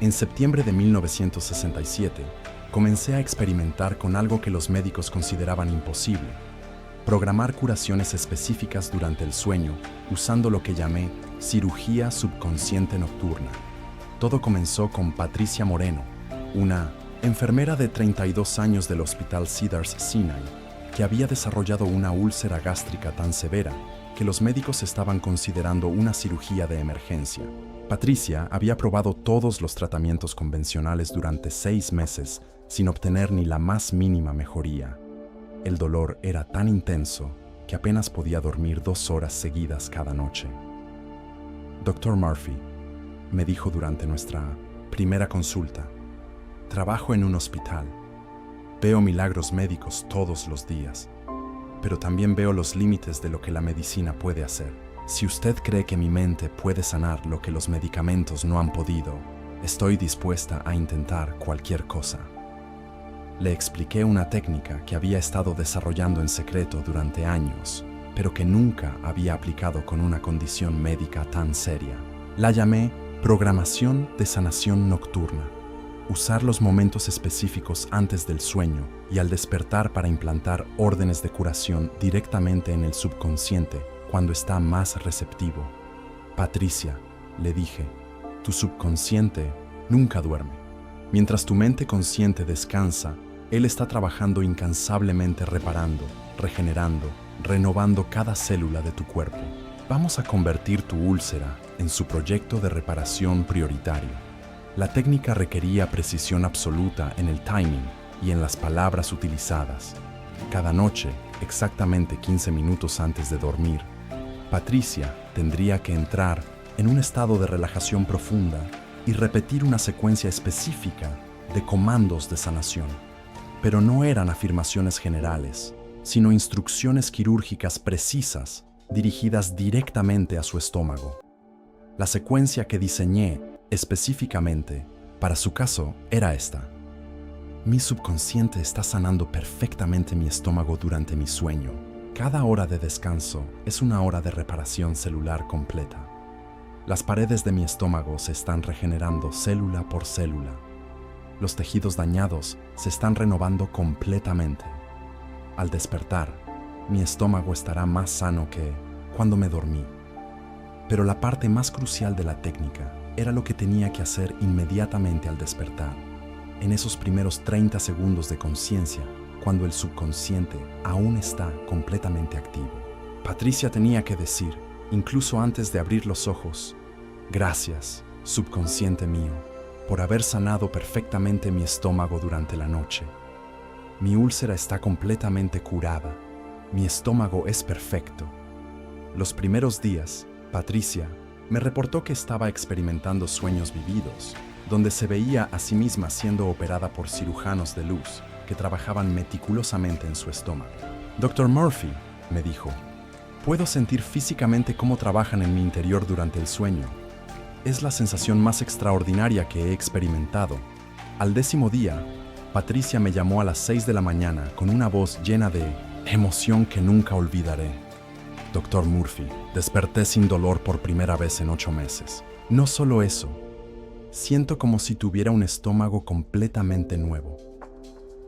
En septiembre de 1967, comencé a experimentar con algo que los médicos consideraban imposible: programar curaciones específicas durante el sueño usando lo que llamé cirugía subconsciente nocturna. Todo comenzó con Patricia Moreno, una enfermera de 32 años del Hospital Cedars-Sinai, que había desarrollado una úlcera gástrica tan severa que los médicos estaban considerando una cirugía de emergencia. Patricia había probado todos los tratamientos convencionales durante 6 meses sin obtener ni la más mínima mejoría. El dolor era tan intenso que apenas podía dormir 2 horas seguidas cada noche. Dr. Murphy, me dijo durante nuestra primera consulta, trabajo en un hospital. Veo milagros médicos todos los días, pero también veo los límites de lo que la medicina puede hacer. Si usted cree que mi mente puede sanar lo que los medicamentos no han podido, estoy dispuesta a intentar cualquier cosa. Le expliqué una técnica que había estado desarrollando en secreto durante años, pero que nunca había aplicado con una condición médica tan seria. La llamé programación de sanación nocturna. Usar los momentos específicos antes del sueño y al despertar para implantar órdenes de curación directamente en el subconsciente cuando está más receptivo. Patricia, le dije, tu subconsciente nunca duerme. Mientras tu mente consciente descansa, él está trabajando incansablemente reparando, regenerando, renovando cada célula de tu cuerpo. Vamos a convertir tu úlcera en su proyecto de reparación prioritario. La técnica requería precisión absoluta en el timing y en las palabras utilizadas. Cada noche, exactamente 15 minutos antes de dormir, Patricia tendría que entrar en un estado de relajación profunda y repetir una secuencia específica de comandos de sanación. Pero no eran afirmaciones generales, sino instrucciones quirúrgicas precisas dirigidas directamente a su estómago. La secuencia que diseñé específicamente para su caso era esta. Mi subconsciente está sanando perfectamente mi estómago durante mi sueño. Cada hora de descanso es una hora de reparación celular completa. Las paredes de mi estómago se están regenerando célula por célula. Los tejidos dañados se están renovando completamente. Al despertar, mi estómago estará más sano que cuando me dormí. Pero la parte más crucial de la técnica era lo que tenía que hacer inmediatamente al despertar, en esos primeros 30 segundos de conciencia, cuando el subconsciente aún está completamente activo. Patricia tenía que decir, incluso antes de abrir los ojos. Gracias, subconsciente mío, por haber sanado perfectamente mi estómago durante la noche. Mi úlcera está completamente curada. Mi estómago es perfecto. Los primeros días, Patricia me reportó que estaba experimentando sueños vividos, donde se veía a sí misma siendo operada por cirujanos de luz que trabajaban meticulosamente en su estómago. Dr. Murphy, me dijo, puedo sentir físicamente cómo trabajan en mi interior durante el sueño. Es la sensación más extraordinaria que he experimentado. Al 10º día, Patricia me llamó a las 6 de la mañana con una voz llena de emoción que nunca olvidaré. Dr. Murphy, desperté sin dolor por primera vez en 8 meses. No solo eso, siento como si tuviera un estómago completamente nuevo.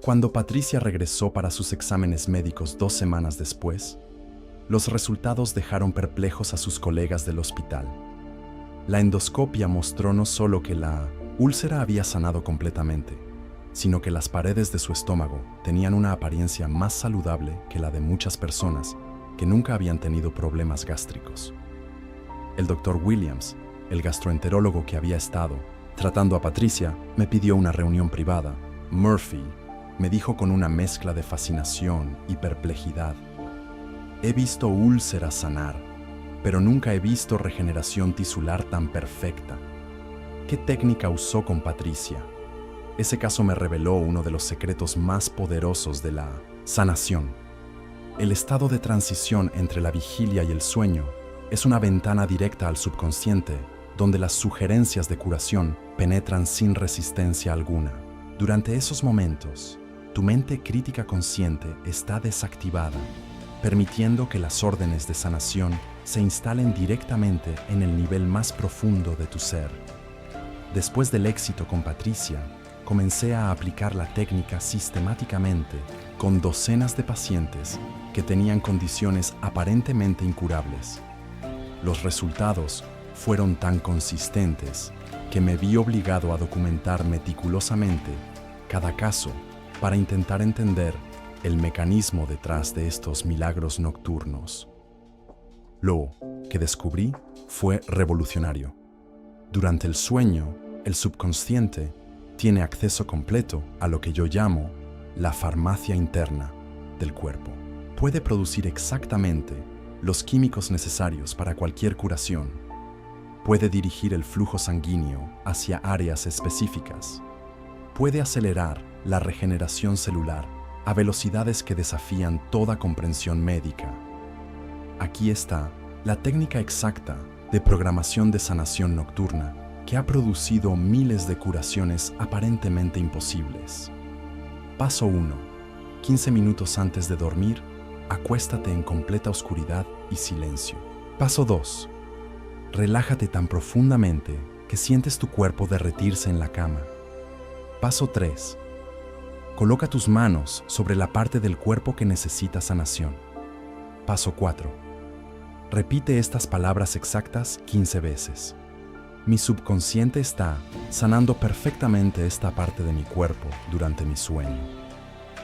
Cuando Patricia regresó para sus exámenes médicos 2 semanas después, los resultados dejaron perplejos a sus colegas del hospital. La endoscopia mostró no solo que la úlcera había sanado completamente, sino que las paredes de su estómago tenían una apariencia más saludable que la de muchas personas que nunca habían tenido problemas gástricos. El Dr. Williams, el gastroenterólogo que había estado tratando a Patricia, me pidió una reunión privada. Murphy me dijo con una mezcla de fascinación y perplejidad: he visto úlceras sanar, pero nunca he visto regeneración tisular tan perfecta. ¿Qué técnica usó con Patricia? Ese caso me reveló uno de los secretos más poderosos de la sanación. El estado de transición entre la vigilia y el sueño es una ventana directa al subconsciente, donde las sugerencias de curación penetran sin resistencia alguna. Durante esos momentos, tu mente crítica consciente está desactivada, permitiendo que las órdenes de sanación se instalen directamente en el nivel más profundo de tu ser. Después del éxito con Patricia, comencé a aplicar la técnica sistemáticamente con docenas de pacientes que tenían condiciones aparentemente incurables. Los resultados fueron tan consistentes que me vi obligado a documentar meticulosamente cada caso para intentar entender el mecanismo detrás de estos milagros nocturnos. Lo que descubrí fue revolucionario. Durante el sueño, el subconsciente tiene acceso completo a lo que yo llamo la farmacia interna del cuerpo. Puede producir exactamente los químicos necesarios para cualquier curación. Puede dirigir el flujo sanguíneo hacia áreas específicas. Puede acelerar la regeneración celular a velocidades que desafían toda comprensión médica. Aquí está la técnica exacta de programación de sanación nocturna que ha producido miles de curaciones aparentemente imposibles. Paso 1. 15 minutos antes de dormir, acuéstate en completa oscuridad y silencio. Paso 2. Relájate tan profundamente que sientes tu cuerpo derretirse en la cama. Paso 3. Coloca tus manos sobre la parte del cuerpo que necesita sanación. Paso 4. Repite estas palabras exactas 15 veces. Mi subconsciente está sanando perfectamente esta parte de mi cuerpo durante mi sueño.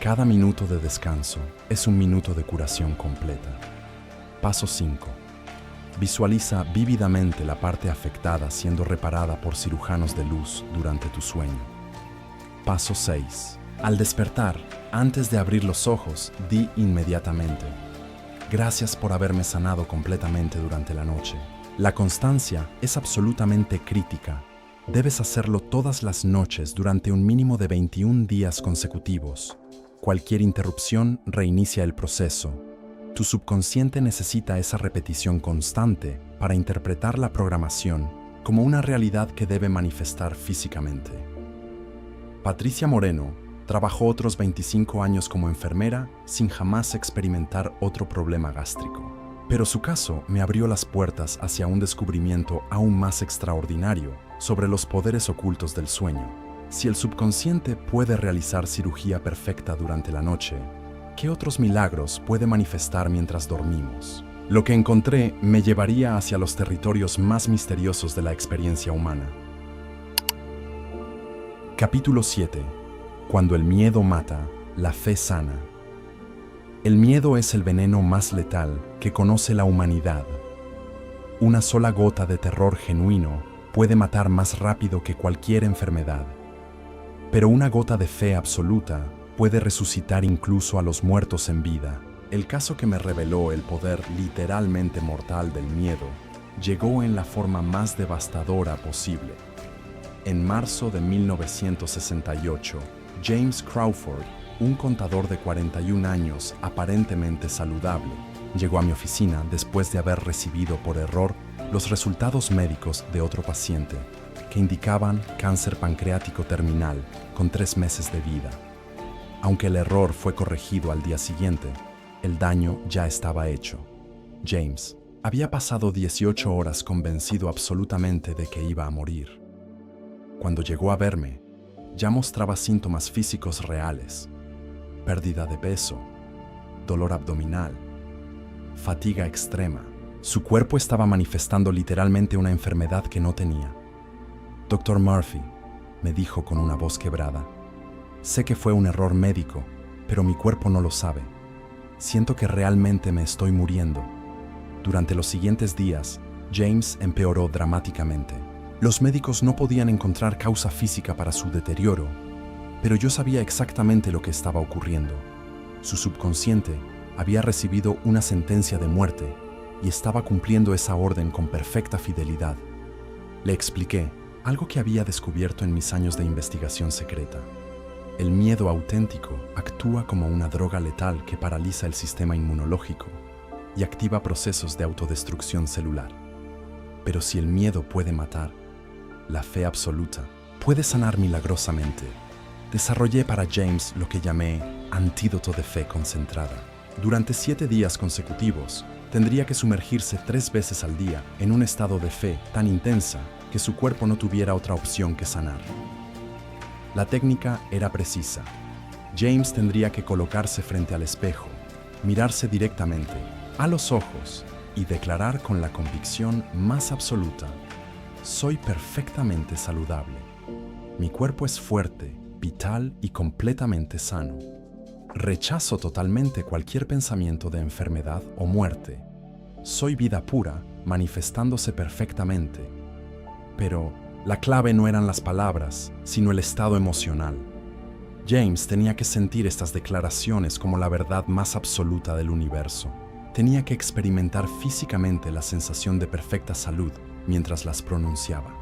Cada minuto de descanso es un minuto de curación completa. Paso 5. Visualiza vívidamente la parte afectada siendo reparada por cirujanos de luz durante tu sueño. Paso 6. Al despertar, antes de abrir los ojos, di inmediatamente: gracias por haberme sanado completamente durante la noche. La constancia es absolutamente crítica. Debes hacerlo todas las noches durante un mínimo de 21 días consecutivos. Cualquier interrupción reinicia el proceso. Tu subconsciente necesita esa repetición constante para interpretar la programación como una realidad que debe manifestar físicamente. Patricia Moreno trabajó otros 25 años como enfermera sin jamás experimentar otro problema gástrico. Pero su caso me abrió las puertas hacia un descubrimiento aún más extraordinario sobre los poderes ocultos del sueño. Si el subconsciente puede realizar cirugía perfecta durante la noche, ¿qué otros milagros puede manifestar mientras dormimos? Lo que encontré me llevaría hacia los territorios más misteriosos de la experiencia humana. Capítulo 7. Cuando el miedo mata, la fe sana. El miedo es el veneno más letal que conoce la humanidad. Una sola gota de terror genuino puede matar más rápido que cualquier enfermedad. Pero una gota de fe absoluta puede resucitar incluso a los muertos en vida. El caso que me reveló el poder literalmente mortal del miedo llegó en la forma más devastadora posible. En marzo de 1968, James Crawford, un contador de 41 años aparentemente saludable, llegó a mi oficina después de haber recibido por error los resultados médicos de otro paciente, que indicaban cáncer pancreático terminal con 3 meses de vida. Aunque el error fue corregido al día siguiente, el daño ya estaba hecho. James había pasado 18 horas convencido absolutamente de que iba a morir. Cuando llegó a verme, ya mostraba síntomas físicos reales: pérdida de peso, dolor abdominal, fatiga extrema. Su cuerpo estaba manifestando literalmente una enfermedad que no tenía. Dr. Murphy, me dijo con una voz quebrada, sé que fue un error médico, pero mi cuerpo no lo sabe. Siento que realmente me estoy muriendo. Durante los siguientes días, James empeoró dramáticamente. Los médicos no podían encontrar causa física para su deterioro, pero yo sabía exactamente lo que estaba ocurriendo. Su subconsciente había recibido una sentencia de muerte y estaba cumpliendo esa orden con perfecta fidelidad. Le expliqué algo que había descubierto en mis años de investigación secreta. El miedo auténtico actúa como una droga letal que paraliza el sistema inmunológico y activa procesos de autodestrucción celular. Pero si el miedo puede matar, la fe absoluta puede sanar milagrosamente. Desarrollé para James lo que llamé antídoto de fe concentrada. Durante 7 días consecutivos, tendría que sumergirse 3 veces al día en un estado de fe tan intensa que su cuerpo no tuviera otra opción que sanar. La técnica era precisa. James tendría que colocarse frente al espejo, mirarse directamente a los ojos y declarar con la convicción más absoluta: soy perfectamente saludable. Mi cuerpo es fuerte, vital y completamente sano. Rechazo totalmente cualquier pensamiento de enfermedad o muerte. Soy vida pura, manifestándose perfectamente. Pero la clave no eran las palabras, sino el estado emocional. James tenía que sentir estas declaraciones como la verdad más absoluta del universo. Tenía que experimentar físicamente la sensación de perfecta salud mientras las pronunciaba.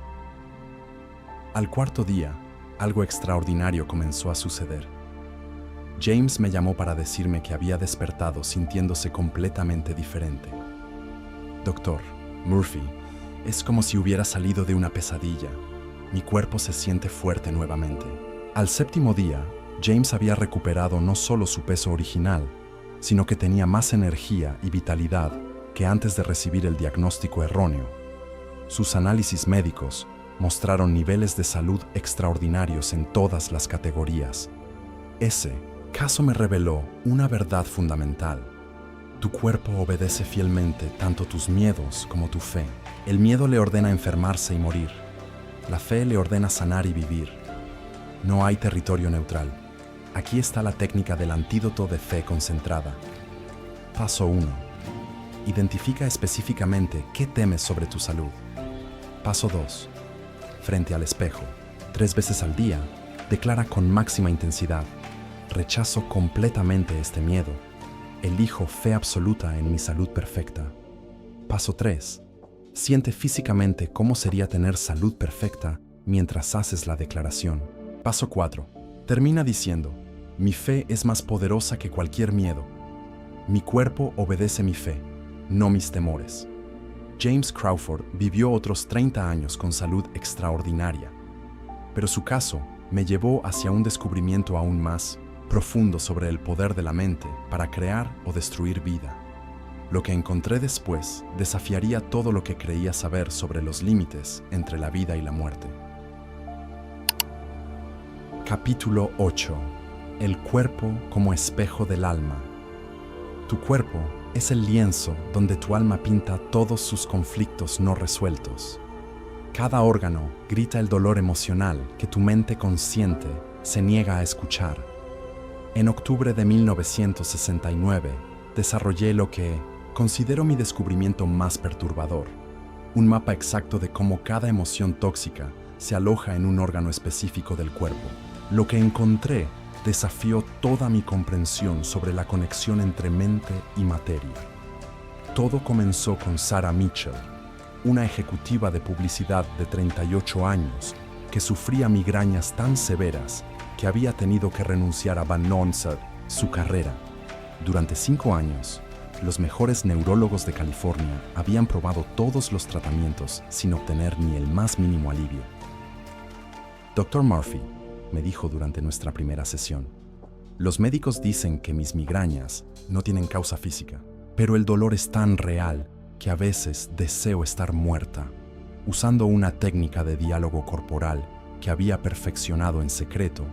Al 4.º día, algo extraordinario comenzó a suceder. James me llamó para decirme que había despertado sintiéndose completamente diferente. Doctor Murphy, es como si hubiera salido de una pesadilla. Mi cuerpo se siente fuerte nuevamente. Al 7.º día, James había recuperado no solo su peso original, sino que tenía más energía y vitalidad que antes de recibir el diagnóstico erróneo. Sus análisis médicos mostraron niveles de salud extraordinarios en todas las categorías. Ese caso me reveló una verdad fundamental. Tu cuerpo obedece fielmente tanto tus miedos como tu fe. El miedo le ordena enfermarse y morir. La fe le ordena sanar y vivir. No hay territorio neutral. Aquí está la técnica del antídoto de fe concentrada. Paso 1. Identifica específicamente qué temes sobre tu salud. Paso 2. Frente al espejo, 3 veces al día, declara con máxima intensidad: rechazo completamente este miedo. Elijo fe absoluta en mi salud perfecta. Paso 3. Siente físicamente cómo sería tener salud perfecta mientras haces la declaración. Paso 4. Termina diciendo: mi fe es más poderosa que cualquier miedo. Mi cuerpo obedece mi fe, no mis temores. James Crawford vivió otros 30 años con salud extraordinaria, pero su caso me llevó hacia un descubrimiento aún más profundo sobre el poder de la mente para crear o destruir vida. Lo que encontré después desafiaría todo lo que creía saber sobre los límites entre la vida y la muerte. Capítulo 8. El cuerpo como espejo del alma. Tu cuerpo es el lienzo donde tu alma pinta todos sus conflictos no resueltos. Cada órgano grita el dolor emocional que tu mente consciente se niega a escuchar. En octubre de 1969, desarrollé lo que considero mi descubrimiento más perturbador: un mapa exacto de cómo cada emoción tóxica se aloja en un órgano específico del cuerpo. Lo que encontré desafió toda mi comprensión sobre la conexión entre mente y materia. Todo comenzó con Sarah Mitchell, una ejecutiva de publicidad de 38 años que sufría migrañas tan severas que había tenido que renunciar a Van Nonset, su carrera. Durante 5 años, los mejores neurólogos de California habían probado todos los tratamientos sin obtener ni el más mínimo alivio. Dr. Murphy, me dijo durante nuestra primera sesión, los médicos dicen que mis migrañas no tienen causa física, pero el dolor es tan real que a veces deseo estar muerta. Usando una técnica de diálogo corporal que había perfeccionado en secreto,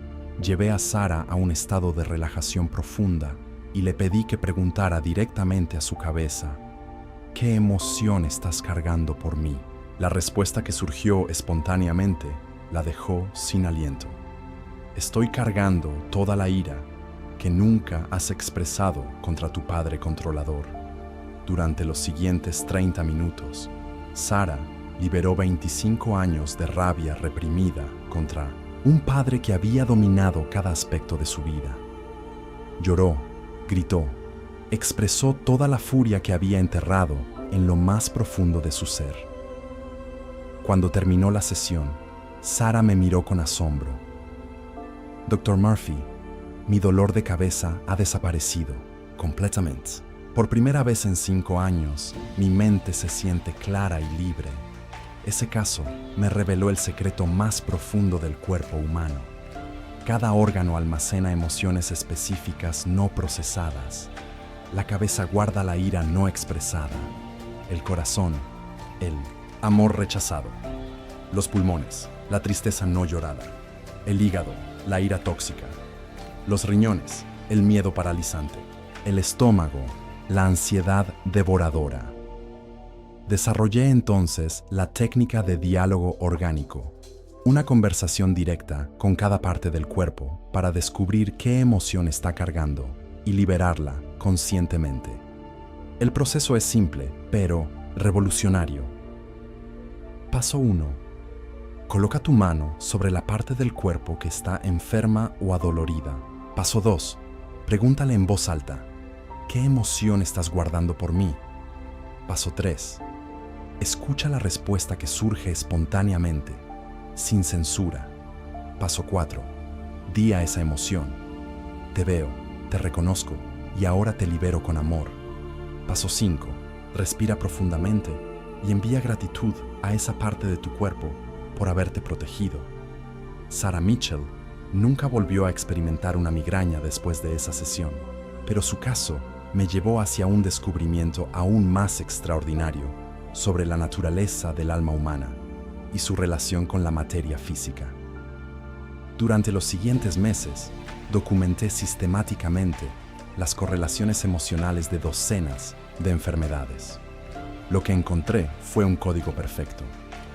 llevé a Sarah a un estado de relajación profunda y le pedí que preguntara directamente a su cabeza, ¿qué emoción estás cargando por mí? La respuesta que surgió espontáneamente la dejó sin aliento. Estoy cargando toda la ira que nunca has expresado contra tu padre controlador. Durante los siguientes 30 minutos, Sarah liberó 25 años de rabia reprimida contra un padre que había dominado cada aspecto de su vida. Lloró, gritó, expresó toda la furia que había enterrado en lo más profundo de su ser. Cuando terminó la sesión, Sarah me miró con asombro. Dr. Murphy, mi dolor de cabeza ha desaparecido completamente. Por primera vez en 5 años, mi mente se siente clara y libre. Ese caso me reveló el secreto más profundo del cuerpo humano. Cada órgano almacena emociones específicas no procesadas. La cabeza guarda la ira no expresada. El corazón, el amor rechazado. Los pulmones, la tristeza no llorada. El hígado, la ira tóxica. Los riñones, el miedo paralizante. El estómago, la ansiedad devoradora. Desarrollé entonces la técnica de diálogo orgánico, una conversación directa con cada parte del cuerpo para descubrir qué emoción está cargando y liberarla conscientemente. El proceso es simple, pero revolucionario. Paso 1. Coloca tu mano sobre la parte del cuerpo que está enferma o adolorida. Paso 2. Pregúntale en voz alta, ¿qué emoción estás guardando por mí? Paso 3. Escucha la respuesta que surge espontáneamente, sin censura. Paso 4. Di a esa emoción, te veo, te reconozco y ahora te libero con amor. Paso 5. Respira profundamente y envía gratitud a esa parte de tu cuerpo por haberte protegido. Sarah Mitchell nunca volvió a experimentar una migraña después de esa sesión, pero su caso me llevó hacia un descubrimiento aún más extraordinario sobre la naturaleza del alma humana y su relación con la materia física. Durante los siguientes meses, documenté sistemáticamente las correlaciones emocionales de docenas de enfermedades. Lo que encontré fue un código perfecto.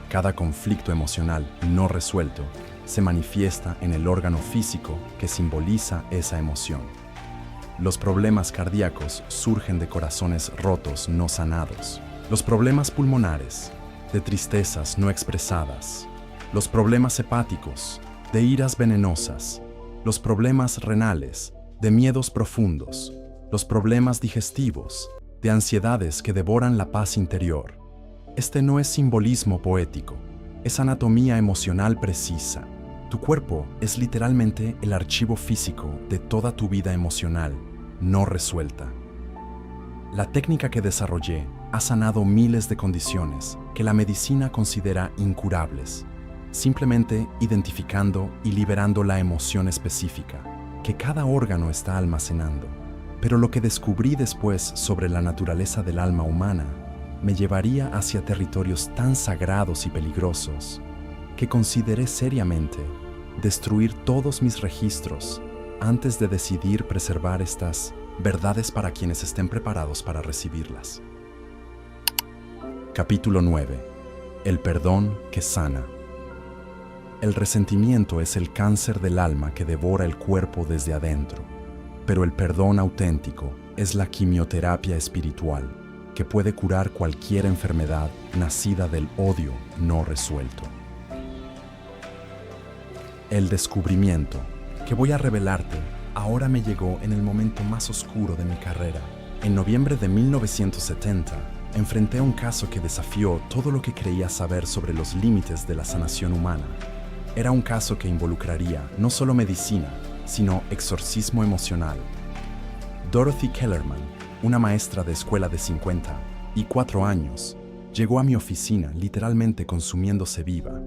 Cada conflicto emocional no resuelto se manifiesta en el órgano físico que simboliza esa emoción. Los problemas cardíacos surgen de corazones rotos no sanados. Los problemas pulmonares, de tristezas no expresadas. Los problemas hepáticos, de iras venenosas. Los problemas renales, de miedos profundos. Los problemas digestivos, de ansiedades que devoran la paz interior. Este no es simbolismo poético, es anatomía emocional precisa. Tu cuerpo es literalmente el archivo físico de toda tu vida emocional no resuelta. La técnica que desarrollé ha sanado miles de condiciones que la medicina considera incurables, simplemente identificando y liberando la emoción específica que cada órgano está almacenando. Pero lo que descubrí después sobre la naturaleza del alma humana me llevaría hacia territorios tan sagrados y peligrosos que consideré seriamente destruir todos mis registros antes de decidir preservar estas verdades para quienes estén preparados para recibirlas. Capítulo 9. El perdón que sana. El resentimiento es el cáncer del alma que devora el cuerpo desde adentro, pero el perdón auténtico es la quimioterapia espiritual que puede curar cualquier enfermedad nacida del odio no resuelto. El descubrimiento que voy a revelarte ahora me llegó en el momento más oscuro de mi carrera. En noviembre de 1970, enfrenté un caso que desafió todo lo que creía saber sobre los límites de la sanación humana. Era un caso que involucraría no solo medicina, sino exorcismo emocional. Dorothy Kellerman, una maestra de escuela de 54 años, llegó a mi oficina literalmente consumiéndose viva.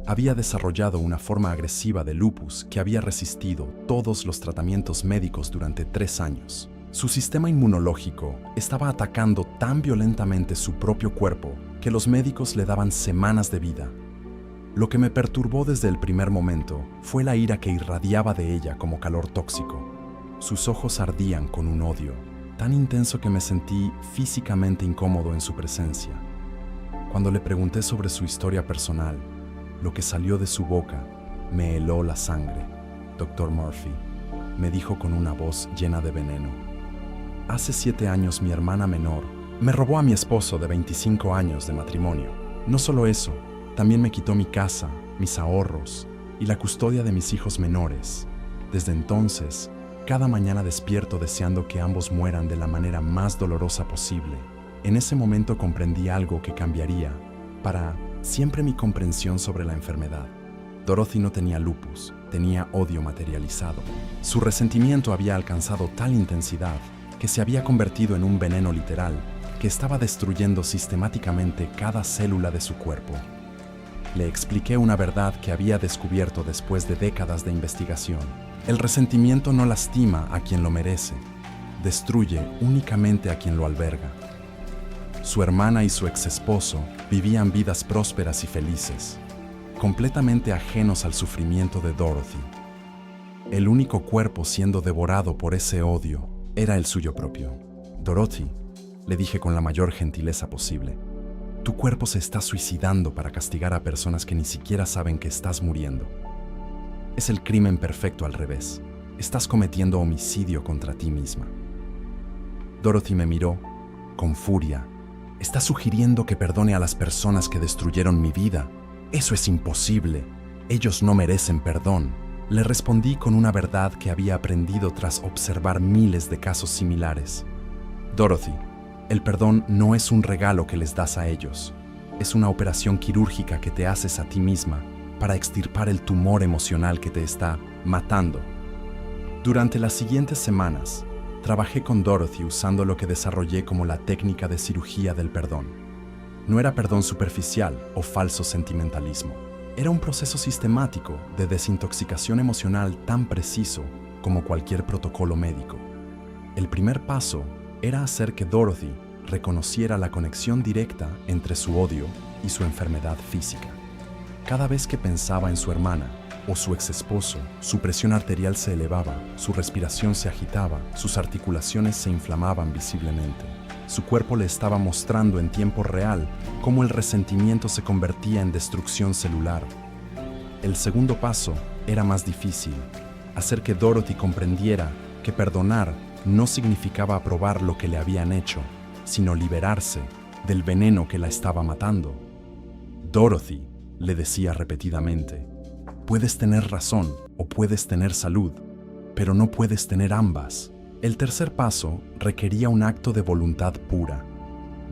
Había desarrollado una forma agresiva de lupus que había resistido todos los tratamientos médicos durante 3 años. Su sistema inmunológico estaba atacando tan violentamente su propio cuerpo que los médicos le daban semanas de vida. Lo que me perturbó desde el primer momento fue la ira que irradiaba de ella como calor tóxico. Sus ojos ardían con un odio tan intenso que me sentí físicamente incómodo en su presencia. Cuando le pregunté sobre su historia personal, lo que salió de su boca me heló la sangre. Dr. Murphy, me dijo con una voz llena de veneno. Hace 7 años mi hermana menor me robó a mi esposo de 25 años de matrimonio. No solo eso, también me quitó mi casa, mis ahorros y la custodia de mis hijos menores. Desde entonces, cada mañana despierto deseando que ambos mueran de la manera más dolorosa posible. En ese momento comprendí algo que cambiaría para siempre mi comprensión sobre la enfermedad. Dorothy no tenía lupus, tenía odio materializado. Su resentimiento había alcanzado tal intensidad que se había convertido en un veneno literal que estaba destruyendo sistemáticamente cada célula de su cuerpo. Le expliqué una verdad que había descubierto después de décadas de investigación. El resentimiento no lastima a quien lo merece, destruye únicamente a quien lo alberga. Su hermana y su exesposo vivían vidas prósperas y felices, completamente ajenos al sufrimiento de Dorothy. El único cuerpo siendo devorado por ese odio era el suyo propio. Dorothy, le dije con la mayor gentileza posible, tu cuerpo se está suicidando para castigar a personas que ni siquiera saben que estás muriendo. Es el crimen perfecto al revés. Estás cometiendo homicidio contra ti misma. Dorothy me miró con furia. ¿Estás sugiriendo que perdone a las personas que destruyeron mi vida? Eso es imposible. Ellos no merecen perdón. Le respondí con una verdad que había aprendido tras observar miles de casos similares. Dorothy, el perdón no es un regalo que les das a ellos. Es una operación quirúrgica que te haces a ti misma para extirpar el tumor emocional que te está matando. Durante las siguientes semanas, trabajé con Dorothy usando lo que desarrollé como la técnica de cirugía del perdón. No era perdón superficial o falso sentimentalismo. Era un proceso sistemático de desintoxicación emocional tan preciso como cualquier protocolo médico. El primer paso era hacer que Dorothy reconociera la conexión directa entre su odio y su enfermedad física. Cada vez que pensaba en su hermana o su exesposo, su presión arterial se elevaba, su respiración se agitaba, sus articulaciones se inflamaban visiblemente. Su cuerpo le estaba mostrando en tiempo real cómo el resentimiento se convertía en destrucción celular. El segundo paso era más difícil, hacer que Dorothy comprendiera que perdonar no significaba aprobar lo que le habían hecho, sino liberarse del veneno que la estaba matando. Dorothy, le decía repetidamente, puedes tener razón o puedes tener salud, pero no puedes tener ambas. El tercer paso requería un acto de voluntad pura.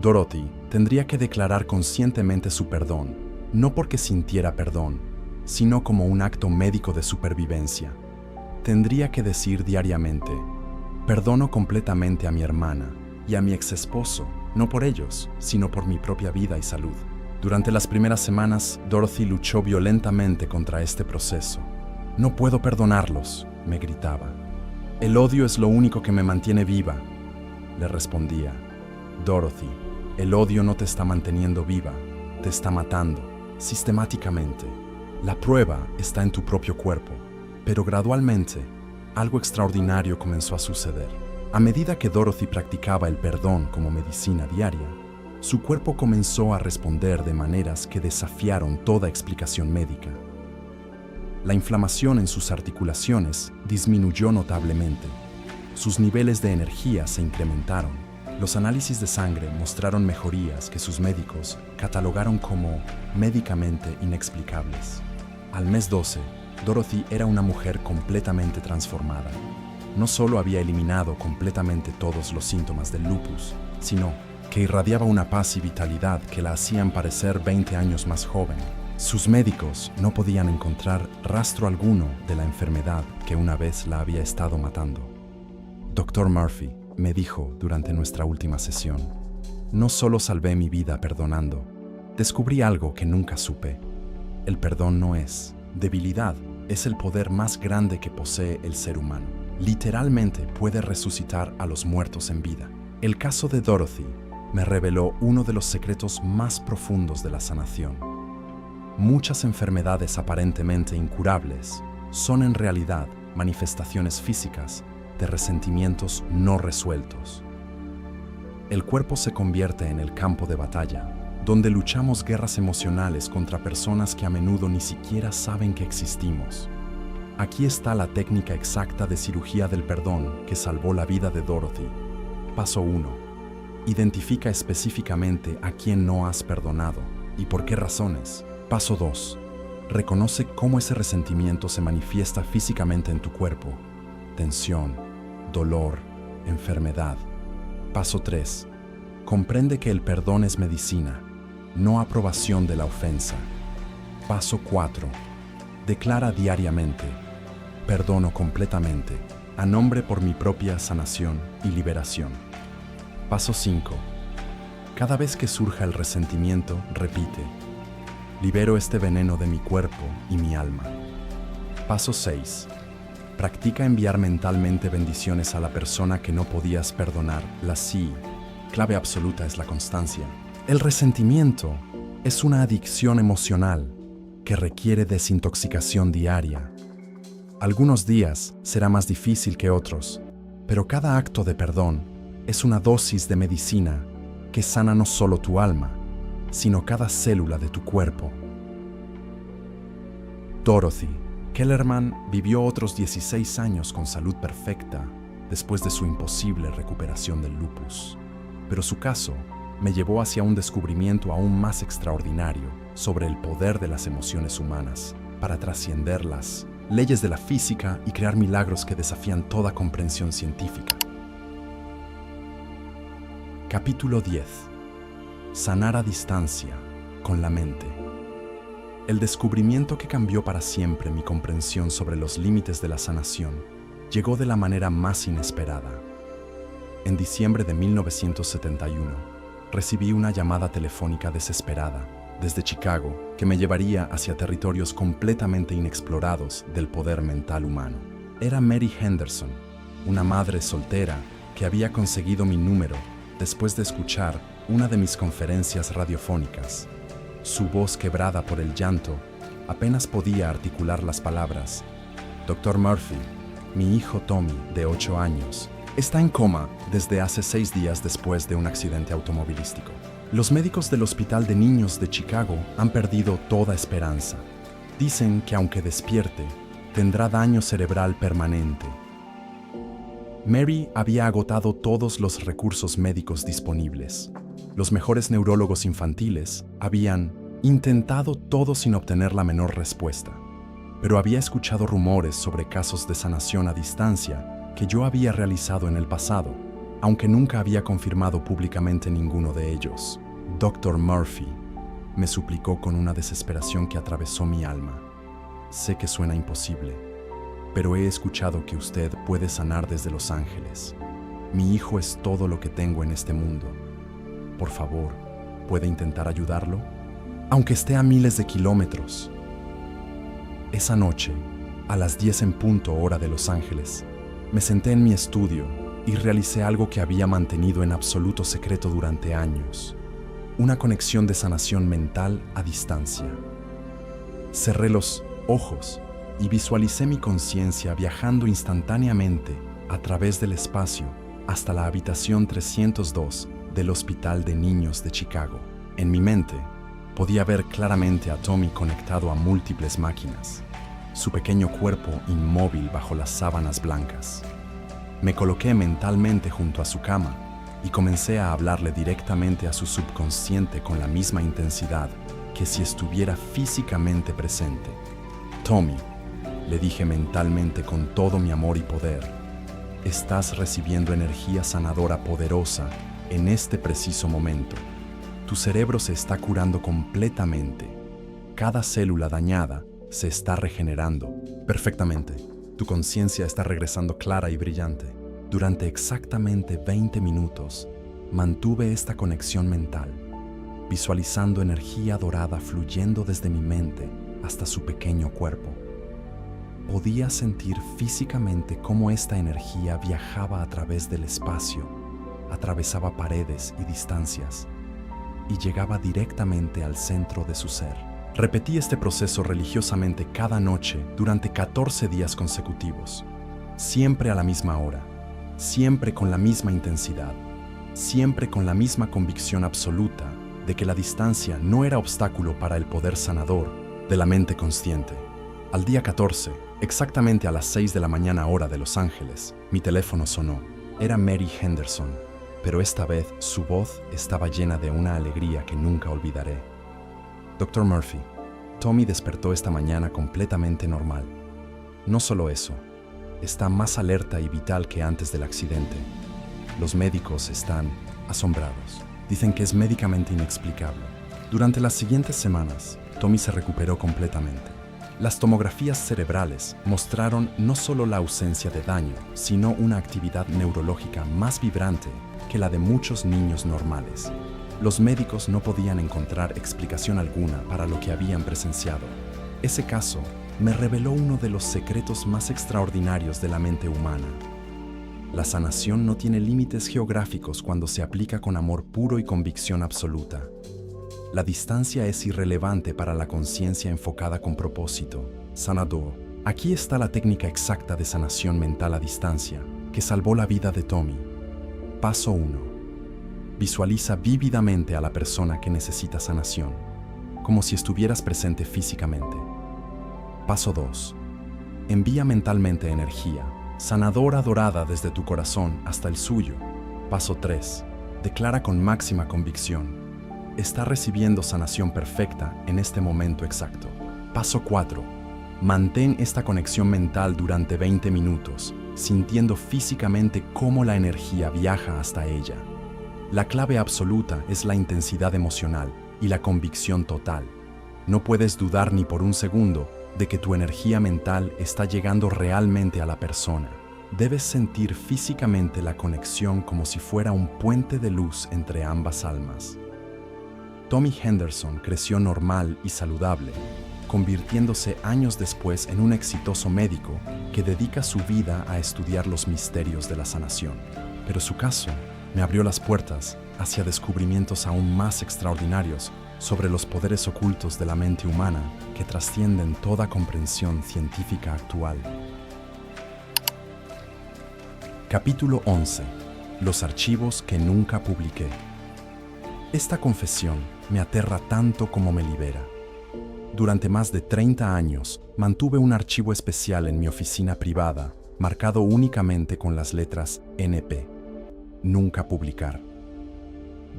Dorothy tendría que declarar conscientemente su perdón, no porque sintiera perdón, sino como un acto médico de supervivencia. Tendría que decir diariamente, perdono completamente a mi hermana y a mi exesposo, no por ellos, sino por mi propia vida y salud. Durante las primeras semanas, Dorothy luchó violentamente contra este proceso. No puedo perdonarlos, me gritaba. El odio es lo único que me mantiene viva, le respondía. Dorothy, el odio no te está manteniendo viva, te está matando, sistemáticamente. La prueba está en tu propio cuerpo, pero gradualmente, algo extraordinario comenzó a suceder. A medida que Dorothy practicaba el perdón como medicina diaria, su cuerpo comenzó a responder de maneras que desafiaron toda explicación médica. La inflamación en sus articulaciones disminuyó notablemente. Sus niveles de energía se incrementaron Los análisis de sangre mostraron mejorías que sus médicos catalogaron como médicamente inexplicables. Al mes 12, Dorothy era una mujer completamente transformada. No solo había eliminado completamente todos los síntomas del lupus, sino que irradiaba una paz y vitalidad que la hacían parecer 20 años más joven. Sus médicos no podían encontrar rastro alguno de la enfermedad que una vez la había estado matando. Dr. Murphy me dijo durante nuestra última sesión: no solo salvé mi vida perdonando, descubrí algo que nunca supe. El perdón no es debilidad, es el poder más grande que posee el ser humano. Literalmente puede resucitar a los muertos en vida. El caso de Dorothy me reveló uno de los secretos más profundos de la sanación. Muchas enfermedades aparentemente incurables son en realidad manifestaciones físicas de resentimientos no resueltos. El cuerpo se convierte en el campo de batalla, donde luchamos guerras emocionales contra personas que a menudo ni siquiera saben que existimos. Aquí está la técnica exacta de cirugía del perdón que salvó la vida de Dorothy. Paso 1. Identifica específicamente a quién no has perdonado y por qué razones. Paso 2. Reconoce cómo ese resentimiento se manifiesta físicamente en tu cuerpo. Tensión, dolor, enfermedad. Paso 3. Comprende que el perdón es medicina, no aprobación de la ofensa. Paso 4. Declara diariamente: perdono completamente, a nombre por mi propia sanación y liberación. Paso 5. Cada vez que surja el resentimiento, repite: libero este veneno de mi cuerpo y mi alma. Paso 6. Practica enviar mentalmente bendiciones a la persona que no podías perdonar. La sí, clave absoluta es la constancia. El resentimiento es una adicción emocional que requiere desintoxicación diaria. Algunos días será más difícil que otros, pero cada acto de perdón es una dosis de medicina que sana no solo tu alma, sino cada célula de tu cuerpo. Dorothy Kellerman vivió otros 16 años con salud perfecta después de su imposible recuperación del lupus. Pero su caso me llevó hacia un descubrimiento aún más extraordinario sobre el poder de las emociones humanas para trascender las leyes de la física y crear milagros que desafían toda comprensión científica. Capítulo 10. Sanar a distancia, con la mente. El descubrimiento que cambió para siempre mi comprensión sobre los límites de la sanación llegó de la manera más inesperada. En diciembre de 1971, recibí una llamada telefónica desesperada desde Chicago que me llevaría hacia territorios completamente inexplorados del poder mental humano. Era Mary Henderson, una madre soltera que había conseguido mi número después de escuchar una de mis conferencias radiofónicas. Su voz quebrada por el llanto apenas podía articular las palabras: Dr. Murphy, mi hijo Tommy, de 8 años, está en coma desde hace 6 días después de un accidente automovilístico. Los médicos del Hospital de Niños de Chicago han perdido toda esperanza. Dicen que aunque despierte, tendrá daño cerebral permanente. Mary había agotado todos los recursos médicos disponibles. Los mejores neurólogos infantiles habían intentado todo sin obtener la menor respuesta. Pero había escuchado rumores sobre casos de sanación a distancia que yo había realizado en el pasado, aunque nunca había confirmado públicamente ninguno de ellos. Dr. Murphy, me suplicó con una desesperación que atravesó mi alma. Sé que suena imposible, pero he escuchado que usted puede sanar desde Los Ángeles. Mi hijo es todo lo que tengo en este mundo. Por favor, ¿puede intentar ayudarlo? Aunque esté a miles de kilómetros. Esa noche, a las 10 en punto hora de Los Ángeles, me senté en mi estudio y realicé algo que había mantenido en absoluto secreto durante años: una conexión de sanación mental a distancia. Cerré los ojos y visualicé mi conciencia viajando instantáneamente a través del espacio hasta la habitación 302 del Hospital de Niños de Chicago. En mi mente, podía ver claramente a Tommy conectado a múltiples máquinas, su pequeño cuerpo inmóvil bajo las sábanas blancas. Me coloqué mentalmente junto a su cama y comencé a hablarle directamente a su subconsciente con la misma intensidad que si estuviera físicamente presente. Tommy, le dije mentalmente con todo mi amor y poder, estás recibiendo energía sanadora poderosa en este preciso momento. Tu cerebro se está curando completamente. Cada célula dañada se está regenerando perfectamente. Tu conciencia está regresando clara y brillante. Durante exactamente 20 minutos, mantuve esta conexión mental, visualizando energía dorada fluyendo desde mi mente hasta su pequeño cuerpo. Podía sentir físicamente cómo esta energía viajaba a través del espacio, atravesaba paredes y distancias, y llegaba directamente al centro de su ser. Repetí este proceso religiosamente cada noche durante 14 días consecutivos, siempre a la misma hora, siempre con la misma intensidad, siempre con la misma convicción absoluta de que la distancia no era obstáculo para el poder sanador de la mente consciente. Al día 14, exactamente a las 6 de la mañana hora de Los Ángeles, mi teléfono sonó. Era Mary Henderson, pero esta vez su voz estaba llena de una alegría que nunca olvidaré. Dr. Murphy, Tommy despertó esta mañana completamente normal. No solo eso, está más alerta y vital que antes del accidente. Los médicos están asombrados. Dicen que es médicamente inexplicable. Durante las siguientes semanas, Tommy se recuperó completamente. Las tomografías cerebrales mostraron no solo la ausencia de daño, sino una actividad neurológica más vibrante que la de muchos niños normales. Los médicos no podían encontrar explicación alguna para lo que habían presenciado. Ese caso me reveló uno de los secretos más extraordinarios de la mente humana. La sanación no tiene límites geográficos cuando se aplica con amor puro y convicción absoluta. La distancia es irrelevante para la conciencia enfocada con propósito, sanador. Aquí está la técnica exacta de sanación mental a distancia, que salvó la vida de Tommy. Paso 1. Visualiza vívidamente a la persona que necesita sanación, como si estuvieras presente físicamente. Paso 2. Envía mentalmente energía, sanadora dorada desde tu corazón hasta el suyo. Paso 3. Declara con máxima convicción: está recibiendo sanación perfecta en este momento exacto. Paso 4. Mantén esta conexión mental durante 20 minutos, sintiendo físicamente cómo la energía viaja hasta ella. La clave absoluta es la intensidad emocional y la convicción total. No puedes dudar ni por un segundo de que tu energía mental está llegando realmente a la persona. Debes sentir físicamente la conexión como si fuera un puente de luz entre ambas almas. Tommy Henderson creció normal y saludable, convirtiéndose años después en un exitoso médico que dedica su vida a estudiar los misterios de la sanación. Pero su caso me abrió las puertas hacia descubrimientos aún más extraordinarios sobre los poderes ocultos de la mente humana que trascienden toda comprensión científica actual. Capítulo 11. Los archivos que nunca publiqué. Esta confesión me aterra tanto como me libera. Durante más de 30 años mantuve un archivo especial en mi oficina privada, marcado únicamente con las letras NP. Nunca publicar.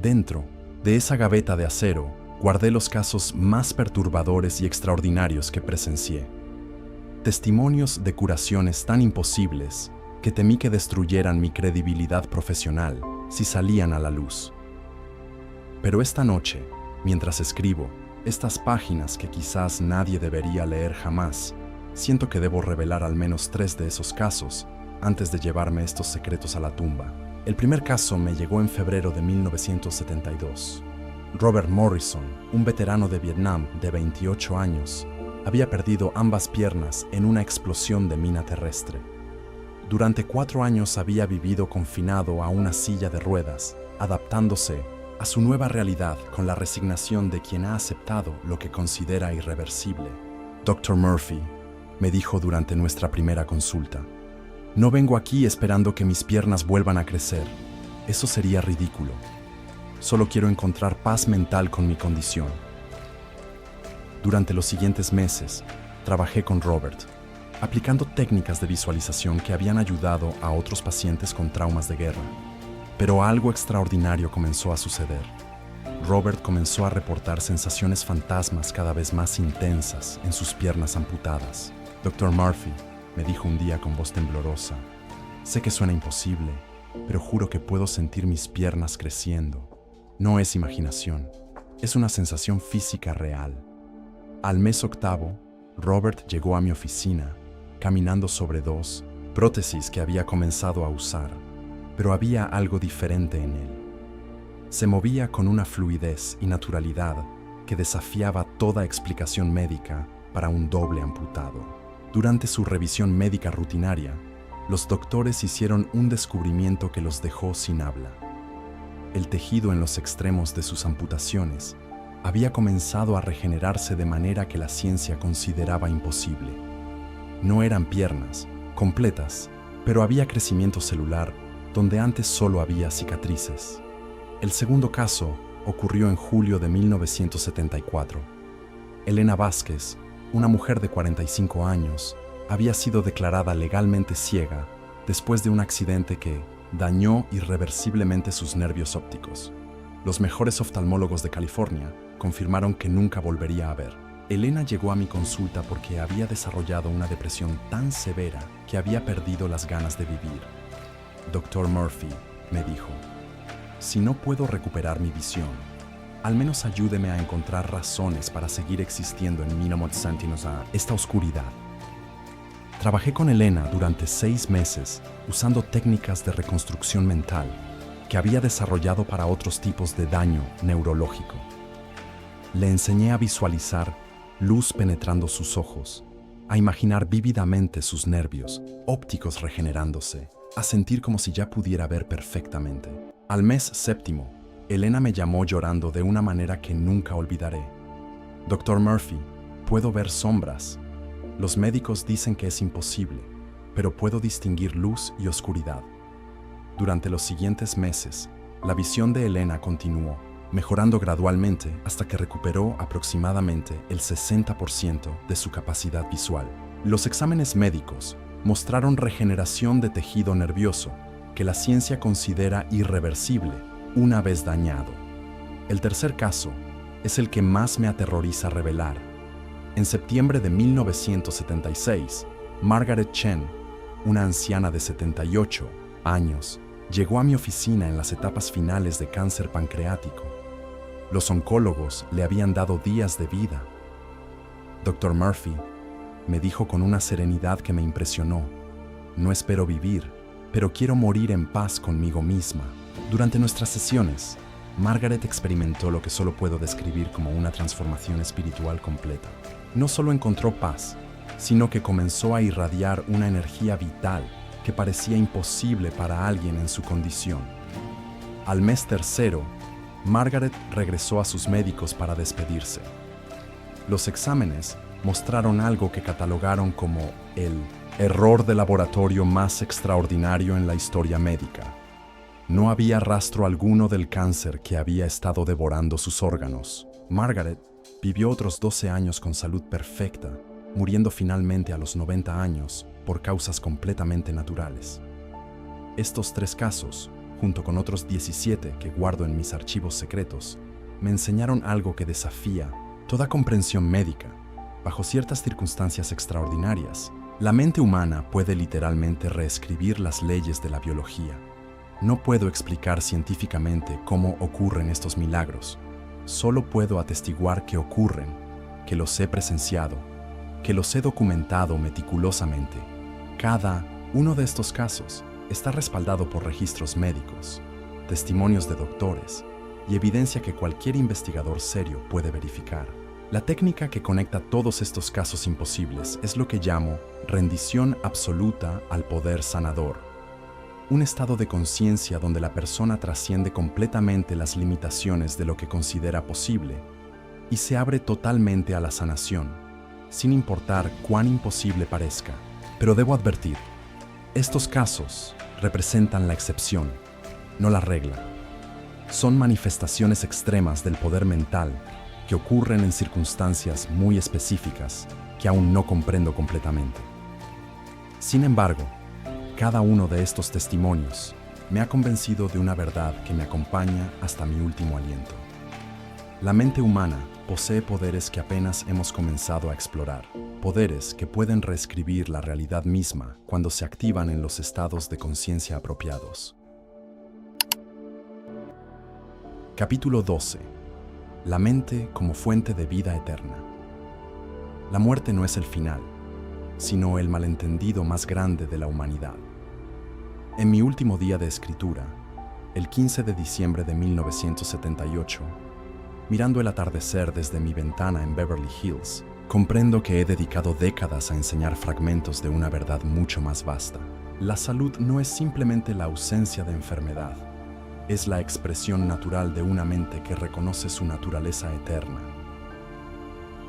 Dentro de esa gaveta de acero guardé los casos más perturbadores y extraordinarios que presencié. Testimonios de curaciones tan imposibles que temí que destruyeran mi credibilidad profesional si salían a la luz. Pero esta noche, mientras escribo estas páginas que quizás nadie debería leer jamás, siento que debo revelar al menos 3 de esos casos antes de llevarme estos secretos a la tumba. El primer caso me llegó en febrero de 1972. Robert Morrison, un veterano de Vietnam de 28 años, había perdido ambas piernas en una explosión de mina terrestre. Durante 4 años había vivido confinado a una silla de ruedas, adaptándose a su nueva realidad con la resignación de quien ha aceptado lo que considera irreversible. Dr. Murphy me dijo durante nuestra primera consulta: no vengo aquí esperando que mis piernas vuelvan a crecer. Eso sería ridículo. Solo quiero encontrar paz mental con mi condición. Durante los siguientes meses, trabajé con Robert, aplicando técnicas de visualización que habían ayudado a otros pacientes con traumas de guerra. Pero algo extraordinario comenzó a suceder. Robert comenzó a reportar sensaciones fantasmas cada vez más intensas en sus piernas amputadas. Dr. Murphy, me dijo un día con voz temblorosa, sé que suena imposible, pero juro que puedo sentir mis piernas creciendo. No es imaginación, es una sensación física real. Al mes octavo, Robert llegó a mi oficina, caminando sobre dos prótesis que había comenzado a usar, pero había algo diferente en él. Se movía con una fluidez y naturalidad que desafiaba toda explicación médica para un doble amputado. Durante su revisión médica rutinaria, los doctores hicieron un descubrimiento que los dejó sin habla. El tejido en los extremos de sus amputaciones había comenzado a regenerarse de manera que la ciencia consideraba imposible. No eran piernas completas, pero había crecimiento celular donde antes solo había cicatrices. El segundo caso ocurrió en julio de 1974. Elena Vázquez, una mujer de 45 años, había sido declarada legalmente ciega después de un accidente que dañó irreversiblemente sus nervios ópticos. Los mejores oftalmólogos de California confirmaron que nunca volvería a ver. Elena llegó a mi consulta porque había desarrollado una depresión tan severa que había perdido las ganas de vivir. Dr. Murphy, me dijo, si no puedo recuperar mi visión, al menos ayúdeme a encontrar razones para seguir existiendo en Minamot Santinosa, esta oscuridad. Trabajé con Elena durante 6 meses usando técnicas de reconstrucción mental que había desarrollado para otros tipos de daño neurológico. Le enseñé a visualizar luz penetrando sus ojos, a imaginar vívidamente sus nervios ópticos regenerándose, a sentir como si ya pudiera ver perfectamente. Al mes séptimo, Elena me llamó llorando de una manera que nunca olvidaré. Dr. Murphy, puedo ver sombras. Los médicos dicen que es imposible, pero puedo distinguir luz y oscuridad. Durante los siguientes meses, la visión de Elena continuó, mejorando gradualmente hasta que recuperó aproximadamente el 60% de su capacidad visual. Los exámenes médicos mostraron regeneración de tejido nervioso, que la ciencia considera irreversible una vez dañado. El tercer caso es el que más me aterroriza revelar. En septiembre de 1976, Margaret Chen, una anciana de 78 años, llegó a mi oficina en las etapas finales de cáncer pancreático. Los oncólogos le habían dado días de vida. Dr. Murphy me dijo con una serenidad que me impresionó, no espero vivir, pero quiero morir en paz conmigo misma. Durante nuestras sesiones, Margaret experimentó lo que solo puedo describir como una transformación espiritual completa. No solo encontró paz, sino que comenzó a irradiar una energía vital que parecía imposible para alguien en su condición. Al mes tercero, Margaret regresó a sus médicos para despedirse. Los exámenes mostraron algo que catalogaron como el error de laboratorio más extraordinario en la historia médica. No había rastro alguno del cáncer que había estado devorando sus órganos. Margaret vivió otros 12 años con salud perfecta, muriendo finalmente a los 90 años por causas completamente naturales. Estos 3 casos, junto con otros 17 que guardo en mis archivos secretos, me enseñaron algo que desafía toda comprensión médica. Bajo ciertas circunstancias extraordinarias, la mente humana puede literalmente reescribir las leyes de la biología. No puedo explicar científicamente cómo ocurren estos milagros. Solo puedo atestiguar que ocurren, que los he presenciado, que los he documentado meticulosamente. Cada uno de estos casos está respaldado por registros médicos, testimonios de doctores y evidencia que cualquier investigador serio puede verificar. La técnica que conecta todos estos casos imposibles es lo que llamo rendición absoluta al poder sanador. Un estado de conciencia donde la persona trasciende completamente las limitaciones de lo que considera posible y se abre totalmente a la sanación, sin importar cuán imposible parezca. Pero debo advertir, estos casos representan la excepción, no la regla. Son manifestaciones extremas del poder mental que ocurren en circunstancias muy específicas que aún no comprendo completamente. Sin embargo, cada uno de estos testimonios me ha convencido de una verdad que me acompaña hasta mi último aliento. La mente humana posee poderes que apenas hemos comenzado a explorar, poderes que pueden reescribir la realidad misma cuando se activan en los estados de conciencia apropiados. Capítulo 12. La mente como fuente de vida eterna. La muerte no es el final, sino el malentendido más grande de la humanidad. En mi último día de escritura, el 15 de diciembre de 1978, mirando el atardecer desde mi ventana en Beverly Hills, comprendo que he dedicado décadas a enseñar fragmentos de una verdad mucho más vasta. La salud no es simplemente la ausencia de enfermedad, es la expresión natural de una mente que reconoce su naturaleza eterna.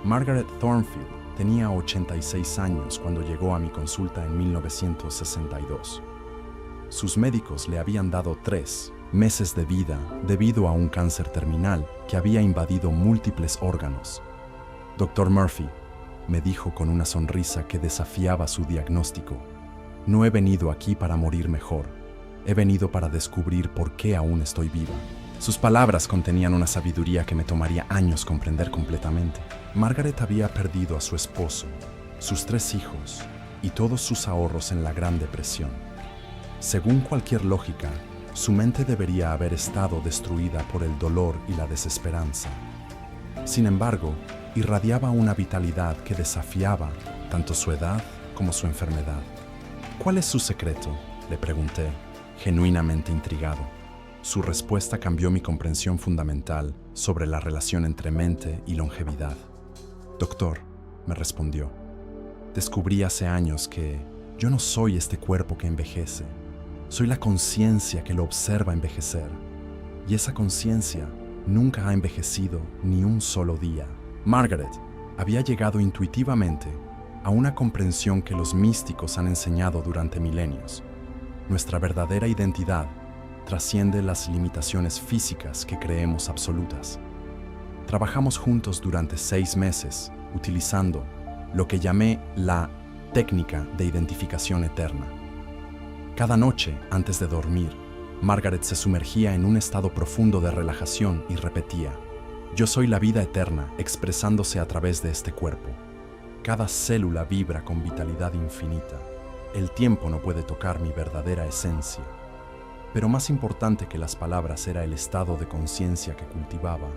Margaret Thornfield tenía 86 años cuando llegó a mi consulta en 1962. Sus médicos le habían dado 3 meses de vida debido a un cáncer terminal que había invadido múltiples órganos. Dr. Murphy me dijo con una sonrisa que desafiaba su diagnóstico: no he venido aquí para morir mejor, he venido para descubrir por qué aún estoy viva. Sus palabras contenían una sabiduría que me tomaría años comprender completamente. Margaret había perdido a su esposo, sus 3 hijos y todos sus ahorros en la Gran Depresión. Según cualquier lógica, su mente debería haber estado destruida por el dolor y la desesperanza. Sin embargo, irradiaba una vitalidad que desafiaba tanto su edad como su enfermedad. ¿Cuál es su secreto?, le pregunté, genuinamente intrigado. Su respuesta cambió mi comprensión fundamental sobre la relación entre mente y longevidad. Doctor, me respondió, descubrí hace años que yo no soy este cuerpo que envejece. Soy la conciencia que lo observa envejecer. Y esa conciencia nunca ha envejecido ni un solo día. Margaret había llegado intuitivamente a una comprensión que los místicos han enseñado durante milenios. Nuestra verdadera identidad trasciende las limitaciones físicas que creemos absolutas. Trabajamos juntos durante 6 meses, utilizando lo que llamé la técnica de identificación eterna. Cada noche, antes de dormir, Margaret se sumergía en un estado profundo de relajación y repetía: yo soy la vida eterna expresándose a través de este cuerpo. Cada célula vibra con vitalidad infinita. El tiempo no puede tocar mi verdadera esencia. Pero más importante que las palabras era el estado de conciencia que cultivaba,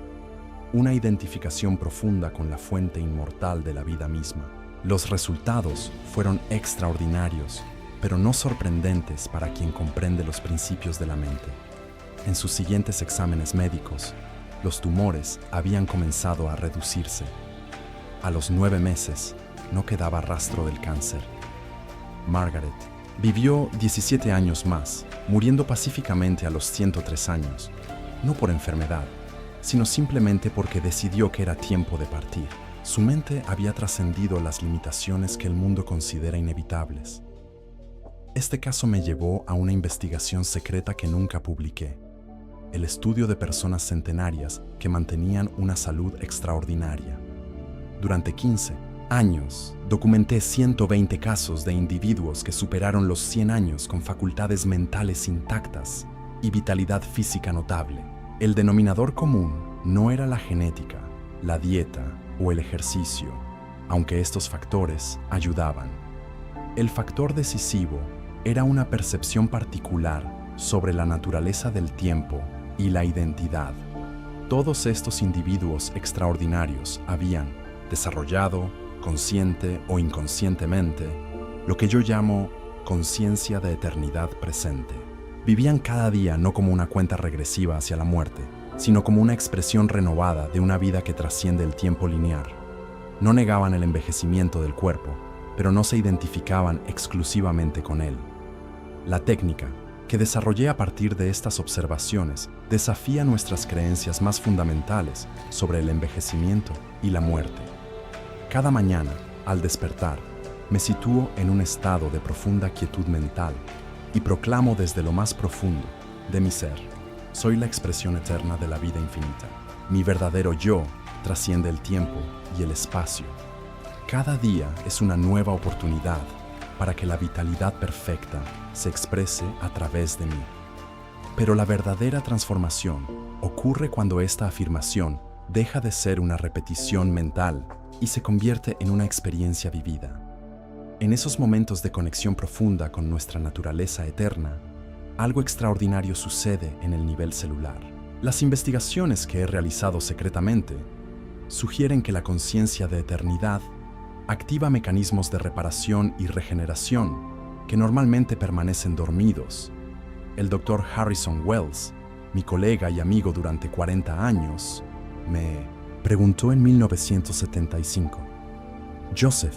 una identificación profunda con la fuente inmortal de la vida misma. Los resultados fueron extraordinarios, pero no sorprendentes para quien comprende los principios de la mente. En sus siguientes exámenes médicos, los tumores habían comenzado a reducirse. A los 9 meses, no quedaba rastro del cáncer. Margaret vivió 17 años más, muriendo pacíficamente a los 103 años, no por enfermedad, sino simplemente porque decidió que era tiempo de partir. Su mente había trascendido las limitaciones que el mundo considera inevitables. Este caso me llevó a una investigación secreta que nunca publiqué: el estudio de personas centenarias que mantenían una salud extraordinaria. Durante 15 años, documenté 120 casos de individuos que superaron los 100 años con facultades mentales intactas y vitalidad física notable. El denominador común no era la genética, la dieta o el ejercicio, aunque estos factores ayudaban. El factor decisivo era una percepción particular sobre la naturaleza del tiempo y la identidad. Todos estos individuos extraordinarios habían desarrollado, consciente o inconscientemente, lo que yo llamo conciencia de eternidad presente. Vivían cada día no como una cuenta regresiva hacia la muerte, sino como una expresión renovada de una vida que trasciende el tiempo lineal. No negaban el envejecimiento del cuerpo, pero no se identificaban exclusivamente con él. La técnica que desarrollé a partir de estas observaciones desafía nuestras creencias más fundamentales sobre el envejecimiento y la muerte. Cada mañana, al despertar, me sitúo en un estado de profunda quietud mental y proclamo desde lo más profundo de mi ser: soy la expresión eterna de la vida infinita. Mi verdadero yo trasciende el tiempo y el espacio. Cada día es una nueva oportunidad para que la vitalidad perfecta se exprese a través de mí. Pero la verdadera transformación ocurre cuando esta afirmación deja de ser una repetición mental y se convierte en una experiencia vivida. En esos momentos de conexión profunda con nuestra naturaleza eterna, algo extraordinario sucede en el nivel celular. Las investigaciones que he realizado secretamente sugieren que la conciencia de eternidad activa mecanismos de reparación y regeneración que normalmente permanecen dormidos. El Dr. Harrison Wells, mi colega y amigo durante 40 años, me preguntó en 1975, Joseph,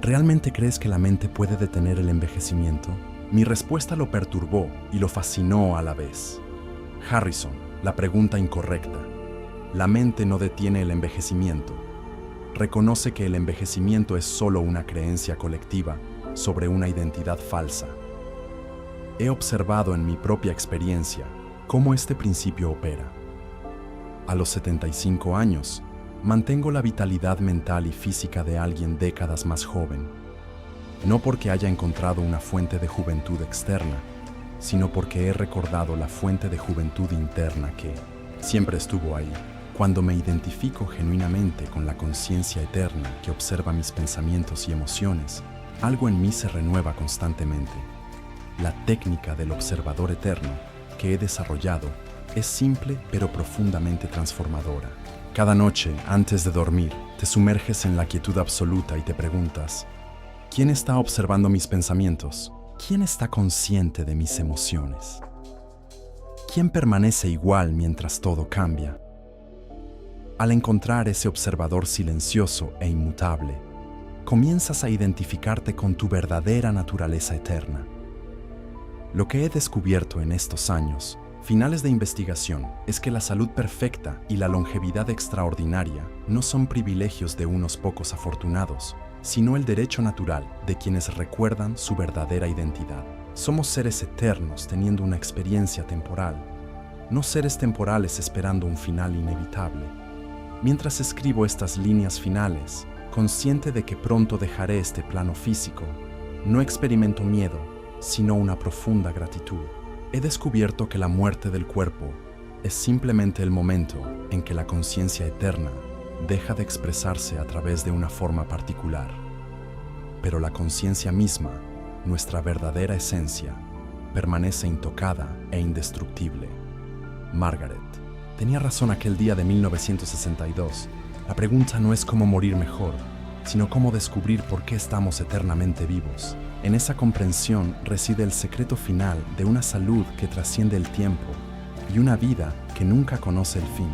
¿realmente crees que la mente puede detener el envejecimiento? Mi respuesta lo perturbó y lo fascinó a la vez. Harrison, la pregunta incorrecta. La mente no detiene el envejecimiento. Reconoce que el envejecimiento es solo una creencia colectiva sobre una identidad falsa. He observado en mi propia experiencia cómo este principio opera. A los 75 años, mantengo la vitalidad mental y física de alguien décadas más joven. No porque haya encontrado una fuente de juventud externa, sino porque he recordado la fuente de juventud interna que siempre estuvo ahí. Cuando me identifico genuinamente con la conciencia eterna que observa mis pensamientos y emociones, algo en mí se renueva constantemente. La técnica del observador eterno que he desarrollado es simple pero profundamente transformadora. Cada noche, antes de dormir, te sumerges en la quietud absoluta y te preguntas, ¿quién está observando mis pensamientos? ¿Quién está consciente de mis emociones? ¿Quién permanece igual mientras todo cambia? Al encontrar ese observador silencioso e inmutable, comienzas a identificarte con tu verdadera naturaleza eterna. Lo que he descubierto en estos años, finales de investigación, es que la salud perfecta y la longevidad extraordinaria no son privilegios de unos pocos afortunados, sino el derecho natural de quienes recuerdan su verdadera identidad. Somos seres eternos teniendo una experiencia temporal, no seres temporales esperando un final inevitable. Mientras escribo estas líneas finales, consciente de que pronto dejaré este plano físico, no experimento miedo, sino una profunda gratitud. He descubierto que la muerte del cuerpo es simplemente el momento en que la conciencia eterna deja de expresarse a través de una forma particular. Pero la conciencia misma, nuestra verdadera esencia, permanece intocada e indestructible. Margaret tenía razón aquel día de 1962. La pregunta no es cómo morir mejor, sino cómo descubrir por qué estamos eternamente vivos. En esa comprensión reside el secreto final de una salud que trasciende el tiempo y una vida que nunca conoce el fin.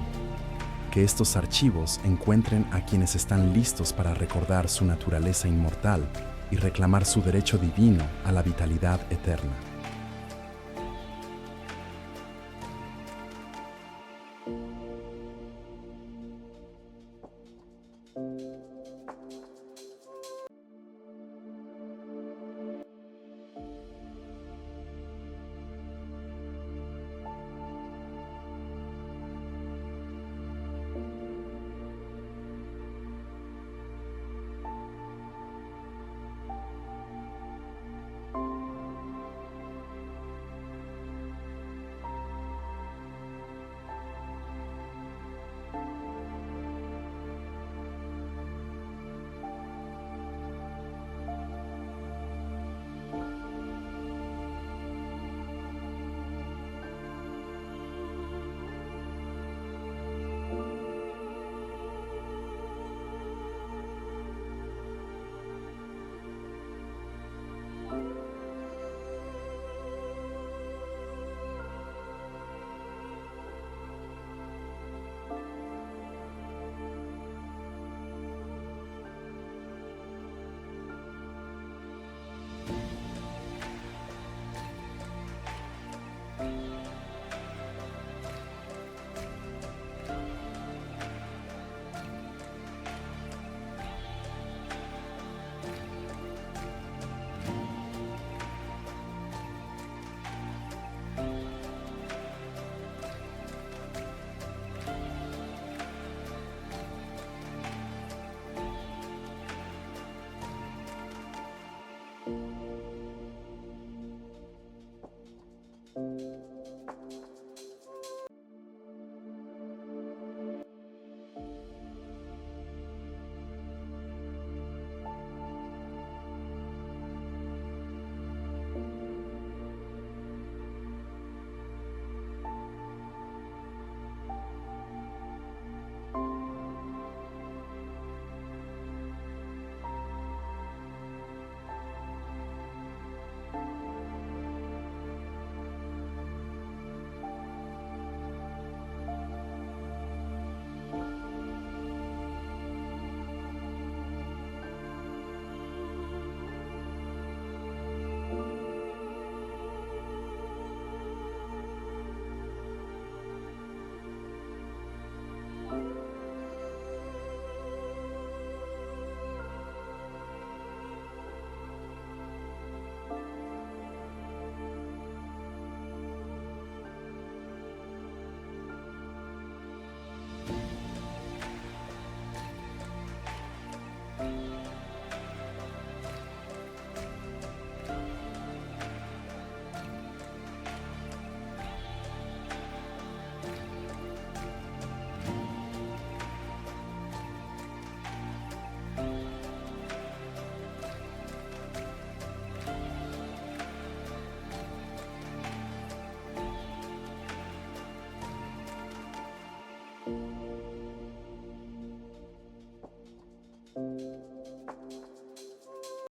Que estos archivos encuentren a quienes están listos para recordar su naturaleza inmortal y reclamar su derecho divino a la vitalidad eterna.